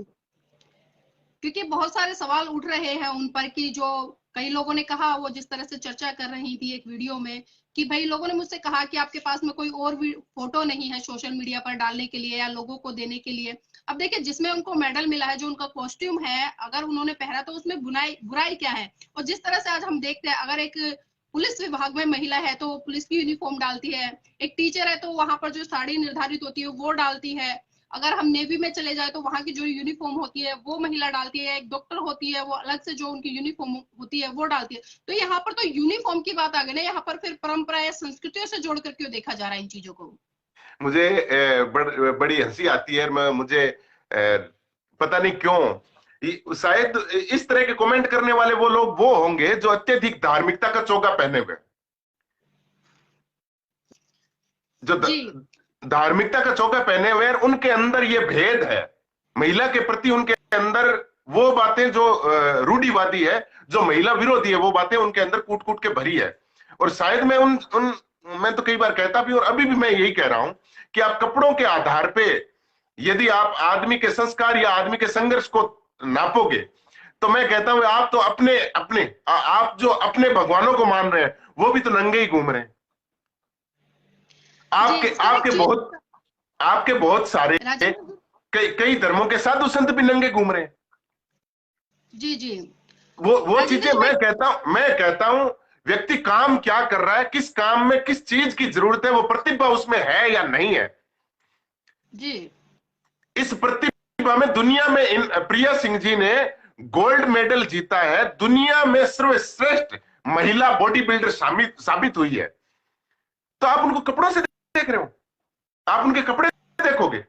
क्योंकि बहुत सारे सवाल उठ रहे हैं उन पर कि जो कई लोगों ने कहा, वो जिस तरह से चर्चा कर रही थी एक वीडियो में कि भाई लोगों ने मुझसे कहा कि आपके पास में कोई और भी फोटो नहीं है सोशल मीडिया पर डालने के लिए या लोगों को देने के लिए। अब देखिए जिसमें उनको मेडल मिला है, जो उनका कॉस्ट्यूम है, अगर उन्होंने पहना तो उसमें बुराई क्या है? और जिस तरह से आज हम देखते हैं, अगर एक पुलिस विभाग में महिला है तो पुलिस की यूनिफॉर्म डालती है, एक टीचर है तो वहां पर जो साड़ी निर्धारित होती है वो डालती है, अगर हम नेवी में चले जाए तो वहां की जो यूनिफॉर्म होती है वो महिला डालती है, एक डॉक्टर होती है वो अलग से जो उनकी यूनिफॉर्म होती है वो डालती है। तो यहाँ पर तो यूनिफॉर्म की बात आ गई ना, यहाँ पर फिर परंपरा या संस्कृतियों से जोड़ कर क्यों देखा जा रहा है इन चीजों को? मुझे बड़ी हंसी आती है। मुझे पता नहीं क्यों शायद इस तरह के कमेंट करने वाले वो लोग वो होंगे जो अत्यधिक धार्मिकता का चोगा पहने हुए, जो धार्मिकता का चोगा पहने हुए, उनके अंदर ये भेद है महिला के प्रति। उनके अंदर वो बातें जो रूढ़िवादी है, जो महिला विरोधी है, वो बातें उनके अंदर कूट कूट के भरी है। और शायद मैं मैं तो कई बार कहता भी और अभी भी मैं यही कह रहा हूं कि आप कपड़ों के आधार पे यदि आप आदमी के संस्कार या आदमी के संघर्ष को नापोगे तो मैं कहता हूं आप तो आप जो अपने भगवानों को मान रहे हैं वो भी तो नंगे ही घूम रहे हैं। आपके बहुत सारे कई धर्मों के साधु संत भी नंगे घूम रहे हैं। जी जी वो चीजें मैं कहता हूं व्यक्ति काम क्या कर रहा है, किस काम में किस चीज की जरूरत है, वो प्रतिभा उसमें है या नहीं है जी। इस प्रतिभा में दुनिया में प्रिया सिंह जी ने गोल्ड मेडल जीता है, दुनिया में सर्वश्रेष्ठ महिला बॉडी बिल्डर साबित हुई है। तो आप उनको कपड़ों से देख रहे हो, आप उनके कपड़े देखोगे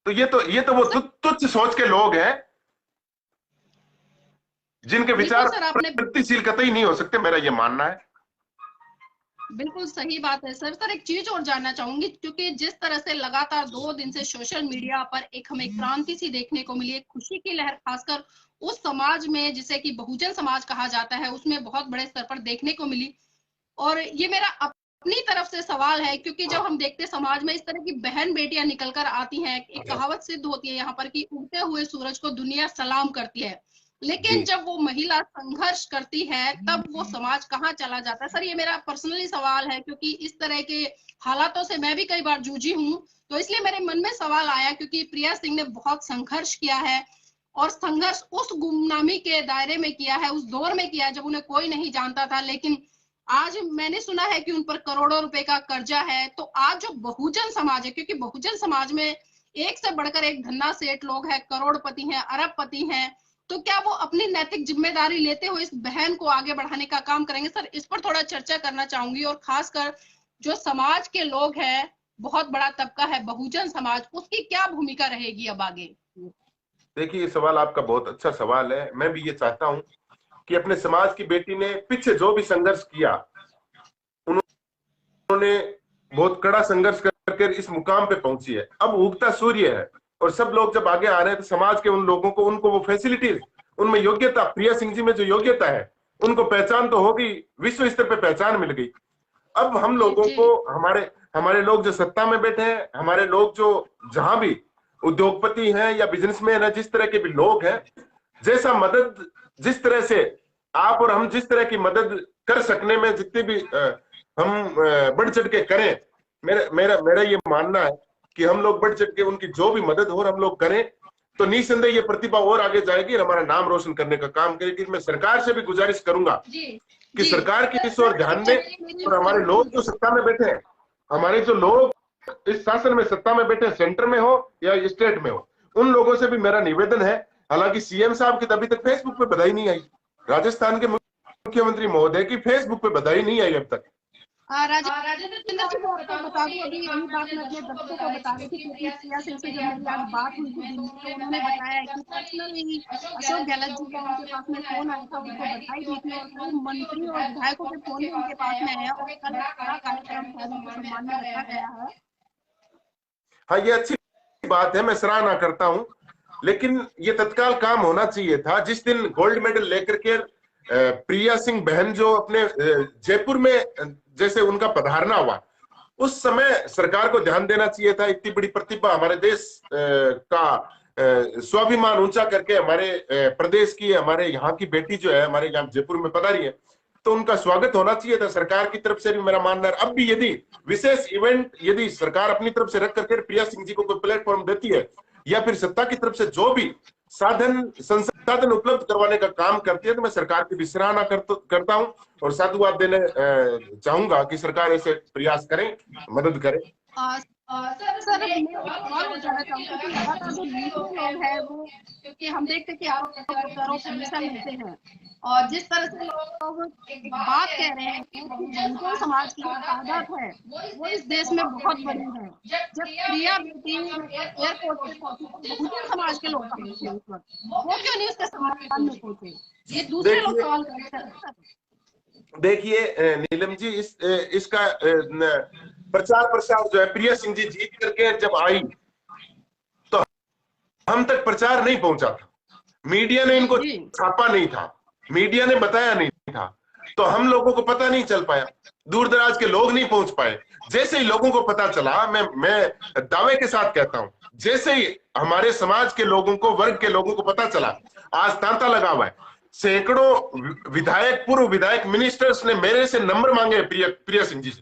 तो ये तो वो तुच्छ सोच के लोग हैं जिनके विचार प्रगतिशील कतई नहीं हो सकते, मेरा ये मानना है। बिल्कुल सही बात है सर। एक चीज और जानना चाहूंगी, क्योंकि जिस तरह से लगातार 2 दिन से सोशल मीडिया पर एक हमें क्रांति सी देखने को मिली, एक खुशी की लहर खासकर उस समाज में जिसे कि बहुजन समाज कहा जाता है, उसमें बहुत बड़े स्तर पर देखने को मिली। और ये मेरा अपनी तरफ से सवाल है, क्योंकि जब हम देखते हैं समाज में इस तरह की बहन बेटियां निकल कर आती हैं, एक कहावत सिद्ध होती है यहाँ पर कि उगते हुए सूरज को दुनिया सलाम करती है, लेकिन जब वो महिला संघर्ष करती है तब वो समाज कहाँ चला जाता है? सर ये मेरा पर्सनली सवाल है, क्योंकि इस तरह के हालातों से मैं भी कई बार जूझी हूँ, तो इसलिए मेरे मन में सवाल आया, क्योंकि प्रिया सिंह ने बहुत संघर्ष किया है और संघर्ष उस गुमनामी के दायरे में किया है, उस दौर में किया जब उन्हें कोई नहीं जानता था। लेकिन आज मैंने सुना है कि उन पर करोड़ों रुपए का कर्जा है। तो आज जो बहुजन समाज है, क्योंकि बहुजन समाज में एक से बढ़कर एक धन्ना सेठ लोग हैं, करोड़पति हैं, अरबपति हैं, तो क्या वो अपनी नैतिक जिम्मेदारी लेते हुए इस बहन को आगे बढ़ाने का काम करेंगे? सर, इस पर थोड़ा चर्चा करना चाहूंगी, और खासकर जो समाज के लोग हैं, बहुत बड़ा तबका है बहुजन समाज, उसकी क्या भूमिका रहेगी अब आगे? देखिए, ये सवाल आपका बहुत अच्छा सवाल है। मैं भी ये चाहता हूं कि अपने समाज की बेटी ने पीछे जो भी संघर्ष किया, उन्होंने बहुत कड़ा संघर्ष करके इस मुकाम पे पहुंची है। अब उगता सूर्य है और सब लोग जब आगे आ रहे हैं तो समाज के उन लोगों को, उनको वो फैसिलिटीज, उनमें योग्यता, प्रिया सिंह जी में जो योग्यता है, उनको पहचान तो होगी, विश्व स्तर पे पहचान मिल गई। अब हम लोगों को, हमारे लोग जो सत्ता में बैठे हैं, हमारे लोग जो जहां भी उद्योगपति हैं या बिजनेसमैन है, जिस तरह के भी लोग हैं, जैसा मदद, जिस तरह से आप और हम जिस तरह की मदद कर सकने में जितने भी हम बढ़ चढ़ के करें, मेरा ये मानना है कि हम लोग बढ़ चढ़ के उनकी जो भी मदद हो हम लोग करें, तो निसंदेह ये प्रतिभा और आगे जाएगी और हमारा नाम रोशन करने का काम करेगी। मैं सरकार से भी गुजारिश करूंगा कि सरकार की इस ओर ध्यान दें, और हमारे लोग जो सत्ता में बैठे हैं, हमारे जो लोग इस शासन में सत्ता में बैठे, सेंटर में हो या स्टेट में हो, उन लोगों से भी मेरा निवेदन है। हालांकि सीएम साहब की तो अभी तक फेसबुक पे बधाई नहीं आई, राजस्थान के मुख्यमंत्री महोदय की फेसबुक पे बधाई नहीं आई अब तक। राजेंद्र जी, आपको बता दूं, अभी यही बात मैं अपने दर्शकों को बता रही थी, क्योंकि प्रिया सिंह से जब मेरी आज बात हुई थी दिल्ली में, तो उन्होंने बताया कि पर्सनली अशोक गहलोत जी का उनके पास में फोन आया था, उनको बधाई दी थी, और कई मंत्री और विधायकों के फोन भी उनके पास में है, और कल बड़ा कार्यक्रम था जिनको सम्मान में रखा गया है। हाँ, ये अच्छी बात है, मैं सराहना करता हूँ, लेकिन ये तत्काल काम होना चाहिए था। जिस दिन गोल्ड मेडल लेकर के प्रिया सिंह बहन जो अपने जयपुर में जैसे उनका पधारना हुआ, उस समय सरकार को ध्यान देना चाहिए था। इतनी बड़ी प्रतिभा, हमारे देश का स्वाभिमान ऊंचा करके हमारे प्रदेश की, हमारे यहाँ की बेटी जो है हमारे यहाँ जयपुर में पधारी है, तो उनका स्वागत होना चाहिए था सरकार की तरफ से भी, मेरा मानना है। अब भी यदि विशेष इवेंट यदि सरकार अपनी तरफ से रख करके प्रिया सिंह जी को कोई प्लेटफॉर्म देती है, या फिर सत्ता की तरफ से जो भी संसाधन उपलब्ध करवाने का काम करती है, तो मैं सरकार की भी सराहना करता हूं और साधुवाद देने चाहूंगा कि सरकार ऐसे प्रयास करें, मदद करें। सर, मैं और बताना चाहूंगा कि लगातार जो मीडिया लोग हैं वो, क्योंकि हम देखते हैं कि आरोप हमेशा मिलते हैं, और जिस तरह से लोग बात कह रहे हैं कि बहुजन समाज की तादाद है वो इस देश में बहुत बड़ी है। जब प्रिया बेटी एयरपोर्ट पे पहुंची तो बहुजन समाज के लोग कहाँ थे उस वक्त? वो क्यों नहीं उसके सम्मान में पहुंचे? ये दूसरे लोग सवाल करते हैं। देखिए नीलम जी, इसका प्रचार प्रसार जो है, प्रिया सिंह जी जीत करके जब आई तो हम तक प्रचार नहीं पहुंचा था, मीडिया ने इनको छापा नहीं था, मीडिया ने बताया नहीं था, तो हम लोगों को पता नहीं चल पाया, दूर दराज के लोग नहीं पहुंच पाए। जैसे ही लोगों को पता चला, मैं दावे के साथ कहता हूं, जैसे ही हमारे समाज के लोगों को, वर्ग के लोगों को पता चला, आज तांता लगा हुआ है, सैकड़ों विधायक, पूर्व विधायक, मिनिस्टर्स ने मेरे से नंबर मांगे प्रिया सिंह जी से,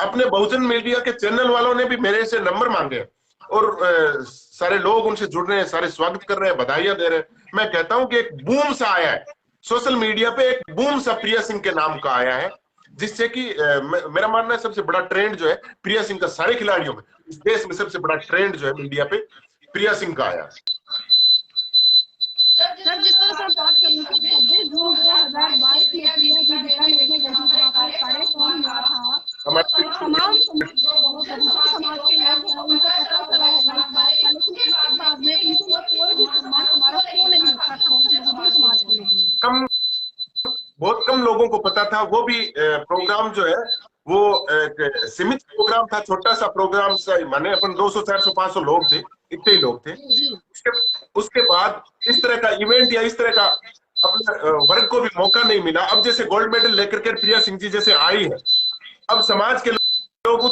अपने बहुजन मीडिया के चैनल वालों ने भी मेरे से नंबर मांगे, और सारे लोग उनसे जुड़ रहे हैं, सारे स्वागत कर रहे हैं, बधाइयां दे रहे हैं। मैं कहता हूं कि एक बूम सा आया है सोशल मीडिया पे, एक बूम सा प्रिया सिंह के नाम का आया है, जिससे कि मेरा मानना है सबसे बड़ा ट्रेंड जो है प्रिया सिंह का, सारे खिलाड़ियों में, इस देश में सबसे बड़ा ट्रेंड जो है मीडिया पे प्रिया सिंह का आया। सर, जिस तरह से आप बात कर रहे हैं, 26 जून 2022 में प्रिया जी बीकानेर में गई का कार्यक्रम हुआ था, तमाम समाज के लोग हैं, उनको पता चला होगा इस बात का, लेकिन इसके बाद में उनको कोई भी सम्मान हमारा क्यों नहीं रखा था समाज के लोगों ने? बहुत कम लोगों को पता था। वो भी प्रोग्राम जो है वो सीमित प्रोग्राम था, छोटा सा प्रोग्राम सा, माने अपन 200, 400, 500 लोग थे, इतने ही लोग थे। उसके बाद इस तरह का इवेंट या इस तरह का अपने वर्ग को भी मौका नहीं मिला। अब जैसे गोल्ड मेडल लेकर के प्रिया सिंह जी जैसे आई है, अब समाज के लोग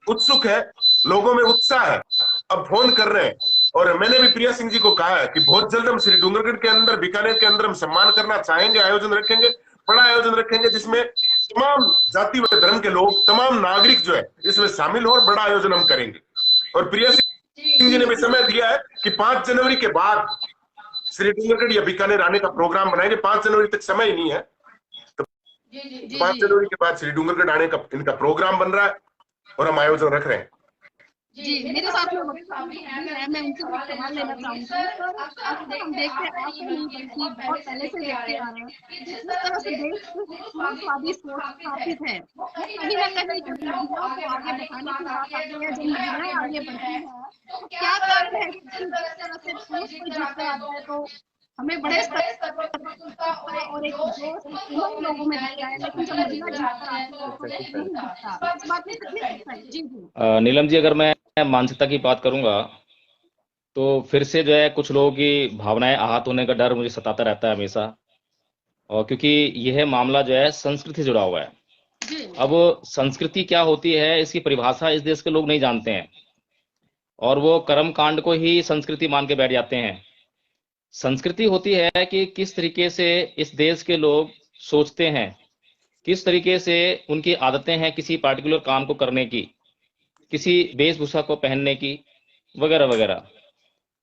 उत्सुक है, लोगों में उत्साह है, अब फोन कर रहे हैं। और मैंने भी प्रिया सिंह जी को कहा है कि बहुत जल्द हम श्री डूंगरगढ़ के अंदर, बीकानेर के अंदर हम सम्मान करना चाहेंगे, आयोजन रखेंगे, बड़ा आयोजन रखेंगे, जिसमें तमाम जाति व धर्म के लोग, तमाम नागरिक जो है इसमें शामिल हो, और बड़ा आयोजन हम करेंगे। और प्रिया सिंह जी ने भी समय दिया है कि 5 जनवरी के बाद श्री डूंगरगढ़ या बीकानेर आने का प्रोग्राम बनाएंगे। 5 जनवरी तक समय ही नहीं है, तो 5 जनवरी के बाद श्री डूंगरगढ़ आने का इनका प्रोग्राम बन रहा है और हम आयोजन रख रहे हैं। जी, मेरे साथ में वकील भी है, मैं उनसे कुछ सवाल लेना चाहूँगी। सर, अक्सर हम देखते हैं, आज से नहीं बल्कि बहुत पहले से देखते आ रहे हैं कि जिस तरह से देश में पुरुषवादी सोच स्थापित है, वो कहीं न कहीं जब महिलाओं को आगे बढ़ाने की बात आती है, जब महिलाएँ आगे बढ़ती हैं, तो क्या कारण है कि जिस तरह से पुरुष कोई जीत कर आता है, तो हमें बड़े स्तर पर और एक जोश, एक उमंग लोगों में दिखता है, लेकिन जब महिला जीत कर आती है, तो नहीं दिखता। इस बात में कितनी सच्चाई? जी, जी। नीलम जी, अगर मैं मानसिकता की बात करूंगा तो फिर से जो है कुछ लोगों की भावनाएं आहत होने का डर मुझे सताता रहता है हमेशा। और क्योंकि यह मामला जो है संस्कृति से जुड़ा हुआ है। जी। अब संस्कृति क्या होती है इसकी परिभाषा इस देश के लोग नहीं जानते हैं, और वो कर्म कांड को ही संस्कृति मान के बैठ जाते हैं। संस्कृति होती है कि किस तरीके से इस देश के लोग सोचते हैं, किस तरीके से उनकी आदतें हैं किसी पार्टिकुलर काम को करने की, किसी वेशभूषा को पहनने की, वगैरह वगैरह।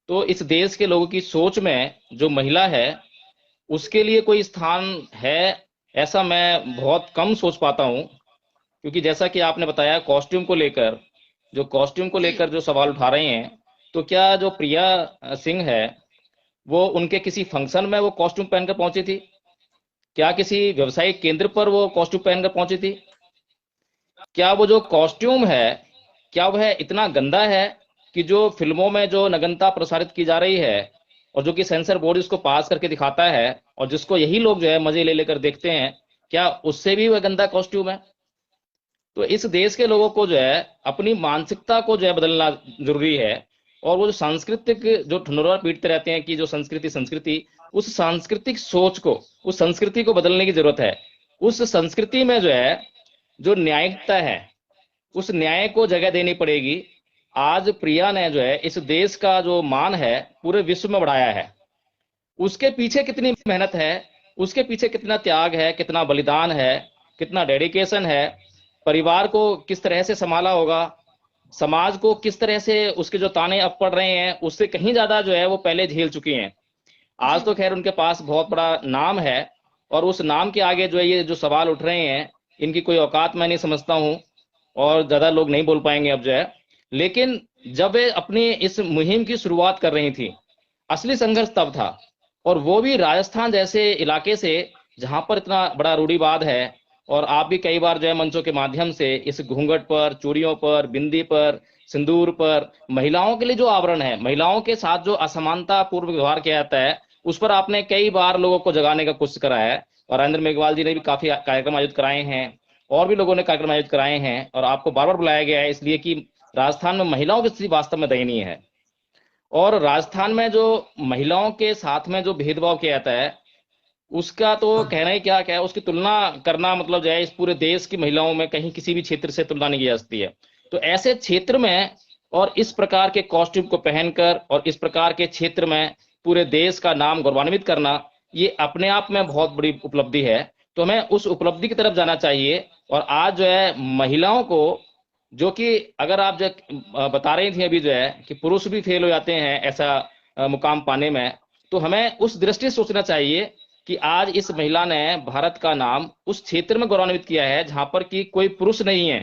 तो इस देश के लोगों की सोच में जो महिला है उसके लिए कोई स्थान है, ऐसा मैं बहुत कम सोच पाता हूं। क्योंकि जैसा कि आपने बताया कॉस्ट्यूम को लेकर जो सवाल उठा रहे हैं, तो क्या जो प्रिया सिंह है वो उनके किसी फंक्शन में वो कॉस्ट्यूम पहनकर पहुंची थी? क्या किसी व्यवसायिक केंद्र पर वो कॉस्ट्यूम पहनकर पहुंची थी? क्या वो जो कॉस्ट्यूम है क्या वह इतना गंदा है कि जो फिल्मों में जो नग्नता प्रसारित की जा रही है और जो कि सेंसर बोर्ड इसको पास करके दिखाता है और जिसको यही लोग जो है मजे ले लेकर देखते हैं, क्या उससे भी वह गंदा कॉस्ट्यूम है? तो इस देश के लोगों को जो है अपनी मानसिकता को जो है बदलना जरूरी है। और वो जो सांस्कृतिक जो ठुनरवा पीटते रहते हैं कि जो संस्कृति, उस सांस्कृतिक सोच को, उस संस्कृति को बदलने की जरूरत है। उस संस्कृति में जो है जो न्यायिकता है उस न्याय को जगह देनी पड़ेगी। आज प्रिया ने जो है इस देश का जो मान है पूरे विश्व में बढ़ाया है। उसके पीछे कितनी मेहनत है, उसके पीछे कितना त्याग है, कितना बलिदान है, कितना डेडिकेशन है, परिवार को किस तरह से संभाला होगा, समाज को किस तरह से उसके जो ताने अब पड़ रहे हैं उससे कहीं ज्यादा जो है वो पहले झेल चुकी हैं। आज तो खैर उनके पास बहुत बड़ा नाम है और उस नाम के आगे जो है ये जो सवाल उठ रहे हैं इनकी कोई औकात मैं नहीं समझता हूं, और ज्यादा लोग नहीं बोल पाएंगे अब जो है। लेकिन जब वे अपनी इस मुहिम की शुरुआत कर रही थी, असली संघर्ष तब था, और वो भी राजस्थान जैसे इलाके से जहां पर इतना बड़ा रूढ़िवाद है। और आप भी कई बार जो है मंचों के माध्यम से इस घूंघट पर, चूड़ियों पर, बिंदी पर, सिंदूर पर, महिलाओं के लिए जो आवरण है, महिलाओं के साथ जो असमानता पूर्व व्यवहार किया जाता है, उस पर आपने कई बार लोगों को जगाने का कोशिश करा है। और राजेंद्र मेघवाल जी ने भी काफी कार्यक्रम आयोजित कराए हैं, और भी लोगों ने कार्यक्रम आयोजित कराए हैं, और आपको बार बार बुलाया गया है इसलिए कि राजस्थान में महिलाओं की स्थिति वास्तव में दयनीय है। और राजस्थान में जो महिलाओं के साथ में जो भेदभाव किया जाता है उसका तो कहना ही क्या है, उसकी तुलना करना मतलब जो है इस पूरे देश की महिलाओं में कहीं किसी भी क्षेत्र से तुलना नहीं की जा सकती है। तो ऐसे क्षेत्र में और इस प्रकार के कॉस्ट्यूम को पहनकर और इस प्रकार के क्षेत्र में पूरे देश का नाम गौरवान्वित करना, ये अपने आप में बहुत बड़ी उपलब्धि है। तो हमें उस उपलब्धि की तरफ जाना चाहिए। और आज जो है महिलाओं को, जो कि अगर आप जो बता रही थी अभी जो है कि पुरुष भी फेल हो जाते हैं ऐसा मुकाम पाने में, तो हमें उस दृष्टि से सोचना चाहिए कि आज इस महिला ने भारत का नाम उस क्षेत्र में गौरवान्वित किया है जहां पर कि कोई पुरुष नहीं है।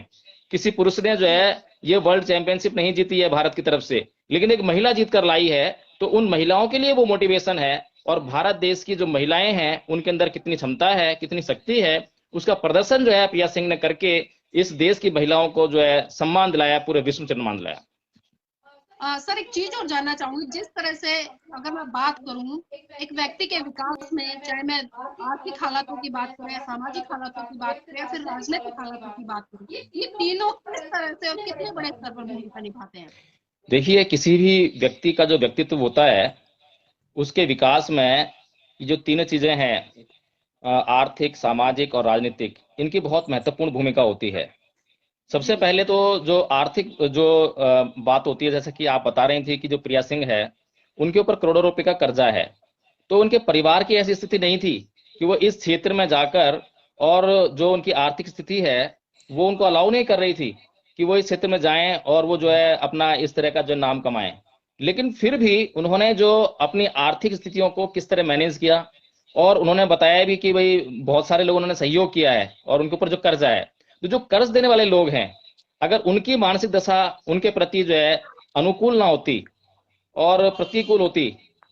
किसी पुरुष ने जो है ये वर्ल्ड चैंपियनशिप नहीं जीती है भारत की तरफ से, लेकिन एक महिला जीत कर लाई है। तो उन महिलाओं के लिए वो मोटिवेशन है। और भारत देश की जो महिलाएं हैं उनके अंदर कितनी क्षमता है, कितनी शक्ति है, उसका प्रदर्शन जो है प्रिया सिंह ने करके इस देश की महिलाओं को जो है सम्मान दिलाया, पूरे विश्व में सम्मान दिलाया। सर, एक चीज और जानना चाहूंगी, जिस तरह से अगर मैं बात करूं एक व्यक्ति के विकास में, चाहे मैं आर्थिक हालातों की बात करें, सामाजिक हालातों की बात करें या फिर राजनीतिक हालातों की बात करें, ये तीनों किस तरह से और कितने बड़े स्तर पर भूमिका निभाते हैं? देखिए, किसी भी व्यक्ति का जो व्यक्तित्व होता है उसके विकास में ये जो तीनों चीजें हैं, आर्थिक, सामाजिक और राजनीतिक, इनकी बहुत महत्वपूर्ण भूमिका होती है। सबसे पहले तो जो आर्थिक जो बात होती है, जैसे कि आप बता रही थी कि जो प्रिया सिंह है उनके ऊपर करोड़ों रुपए का कर्जा है। तो उनके परिवार की ऐसी स्थिति नहीं थी कि वो इस क्षेत्र में जाकर, और जो उनकी आर्थिक स्थिति है वो उनको अलाउ नहीं कर रही थी कि वो इस क्षेत्र में जाएं और वो जो है अपना इस तरह का जो नाम कमाएं। लेकिन फिर भी उन्होंने जो अपनी आर्थिक स्थितियों को किस तरह मैनेज किया, और उन्होंने बताया भी कि भाई बहुत सारे लोगों ने सहयोग किया है और उनके ऊपर जो कर्जा है, तो जो कर्ज देने वाले लोग हैं, अगर उनकी मानसिक दशा उनके प्रति जो है अनुकूल ना होती और प्रतिकूल होती,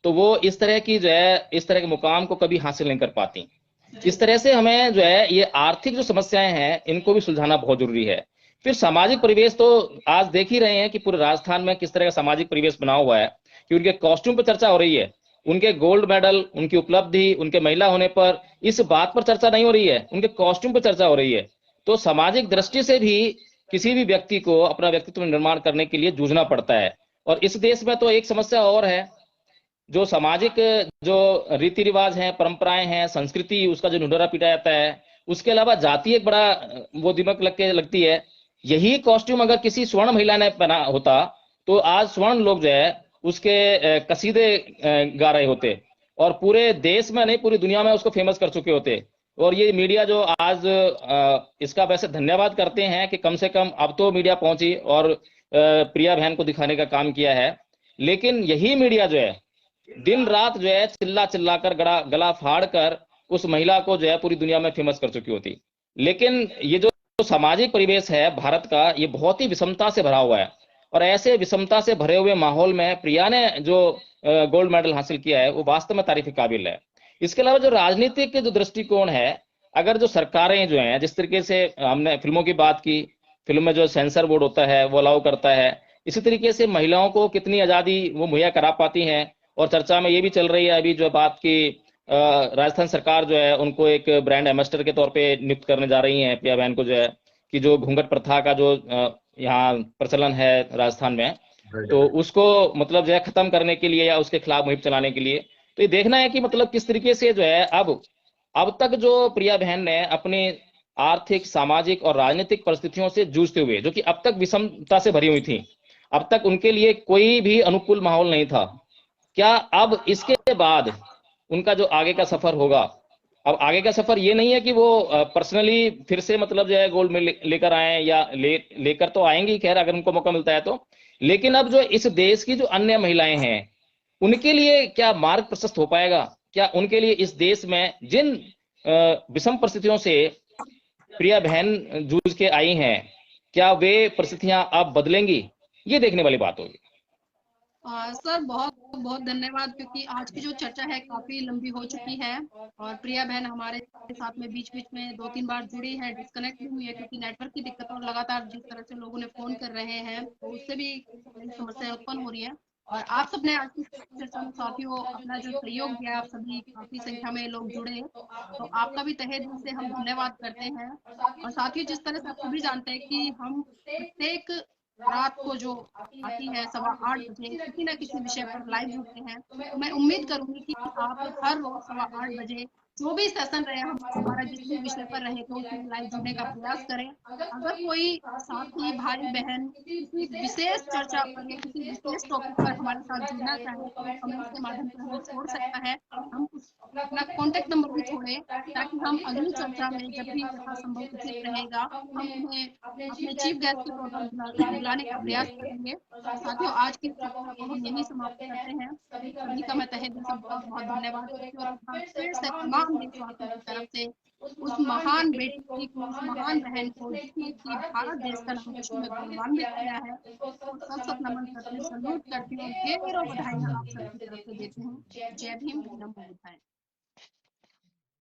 तो वो इस तरह की जो है इस तरह के मुकाम को कभी हासिल नहीं कर पाती। इस तरह से हमें जो है ये आर्थिक जो समस्याएं हैं इनको भी सुलझाना बहुत जरूरी है। फिर सामाजिक परिवेश तो आज देख ही रहे हैं कि पूरे राजस्थान में किस तरह का सामाजिक परिवेश बना हुआ है कि उनके कॉस्ट्यूम पर चर्चा हो रही है, उनके गोल्ड मेडल, उनकी उपलब्धि, उनके महिला होने पर इस बात पर चर्चा नहीं हो रही है, उनके कॉस्ट्यूम पर चर्चा हो रही है। तो सामाजिक दृष्टि से भी किसी भी व्यक्ति को अपना व्यक्तित्व निर्माण करने के लिए जूझना पड़ता है। और इस देश में तो एक समस्या और है, जो सामाजिक जो रीति रिवाज हैं, परंपराएं हैं, संस्कृति, उसका जो ढिंढोरा पीटा जाता है, उसके अलावा जाति एक बड़ा वो दिमाग लगती है। यही कॉस्ट्यूम अगर किसी स्वर्ण महिला ने पहना होता तो आज स्वर्ण लोग जो है उसके कसीदे गा रहे होते और पूरे देश में नहीं पूरी दुनिया में उसको फेमस कर चुके होते। और ये मीडिया जो आज इसका वैसे धन्यवाद करते हैं कि कम से कम अब तो मीडिया पहुंची और प्रिया बहन को दिखाने का काम किया है। लेकिन यही मीडिया जो है दिन रात जो है चिल्ला चिल्ला कर गला फाड़ कर उस महिला को जो है पूरी दुनिया में फेमस कर चुकी होती। लेकिन ये जो सामाजिक परिवेश है भारत का, ये बहुत ही विषमता से भरा हुआ है। और ऐसे विषमता से भरे हुए माहौल में प्रिया ने जो गोल्ड मेडल हासिल किया है वो वास्तव में तारीफ के काबिल है। इसके अलावा जो राजनीतिक जो दृष्टिकोण है, अगर जो सरकारें जो हैं जिस तरीके से हमने फिल्मों की बात की, फिल्म में जो सेंसर बोर्ड होता है वो अलाउ करता है, इसी तरीके से महिलाओं को कितनी आजादी वो मुहैया करा पाती हैं। और चर्चा में ये भी चल रही है अभी जो बात की राजस्थान सरकार जो है उनको एक ब्रांड एम्बेसडर के तौर पे नियुक्त करने जा रही है प्रिया बहन को, जो है कि जो घूंघट प्रथा का जो यहाँ प्रचलन है राजस्थान में, तो उसको मतलब जो है खत्म करने के लिए या उसके खिलाफ मुहिम चलाने के लिए। तो ये देखना है कि मतलब किस तरीके से जो है अब तक जो प्रिया बहन ने अपनी आर्थिक, सामाजिक और राजनीतिक परिस्थितियों से जूझते हुए, जो कि अब तक विषमता से भरी हुई थी, अब तक उनके लिए कोई भी अनुकूल माहौल नहीं था, क्या अब इसके बाद उनका जो आगे का सफर होगा, अब आगे का सफर ये नहीं है कि वो पर्सनली फिर से मतलब जो है गोल्ड में लेकर आए या लेकर तो आएंगी खैर अगर उनको मौका मिलता है तो, लेकिन अब जो इस देश की जो अन्य महिलाएं हैं उनके लिए क्या मार्ग प्रशस्त हो पाएगा? क्या उनके लिए इस देश में जिन विषम परिस्थितियों से प्रिया बहन जूझ के आई हैं, क्या वे परिस्थितियां अब बदलेंगी? ये देखने वाली बात होगी। सर बहुत बहुत धन्यवाद, क्योंकि आज की जो चर्चा है काफी लंबी हो चुकी है और प्रिया बहन हमारे साथ में बीच बीच में 2-3 बार जुड़ी है, डिस्कनेक्ट भी हुई है क्योंकि नेटवर्क की दिक्कत और लगातार जिस तरह से लोगों ने फोन कर रहे हैं तो उससे भी समस्या उत्पन्न हो रही है। और आप सबने आज की चर्चा में साथियों अपना जो सहयोग दिया, आप सभी काफी संख्या में लोग जुड़े, तो आपका भी तहे दिल से हम धन्यवाद करते हैं। और साथियों जिस तरह से आप सभी जानते हैं कि हम प्रत्येक रात को जो आती है 8:15 बजे किसी न किसी विषय पर लाइव जुड़ते हैं, तो मैं उम्मीद करूंगी कि आप हर रोज 8:15 बजे जो भी सेशन रहे हमारा जिस भी विषय पर रहे तो उसमें लाइव जुड़ने का प्रयास करें। अगर कोई साथी भाई बहन किसी विशेष चर्चा पर या किसी विशेष टॉपिक पर हमारे साथ जुड़ना चाहे तो कमेंट्स के माध्यम से हमें छोड़ सकता है। हम अपना कॉन्टेक्ट नंबर भी छोड़े ताकि हम अगली चर्चा में जब भी यथासंभव उचित रहेगा हम उन्हें अपने चीफ गेस्ट के तौर पर बुलाने का प्रयास करेंगे। साथियों आज की चर्चा को हम यही समाप्त करते हैं। सभी का मैं तहे दिल से बहुत बहुत धन्यवाद करती हूँ और एक बार फिर से तमाम देशवासियों की तरफ से उस महान बेटी को, उस महान बहन को जिसने कि भारत देश का नाम विश्व में गौरवान्वित किया है, उसको सत नमन करती हूँ, सल्यूट करती हूँ, ढेरों बधाइयाँ आप सबकी तरफ से देती हूँ। जय भीम, नमो बुद्धाय।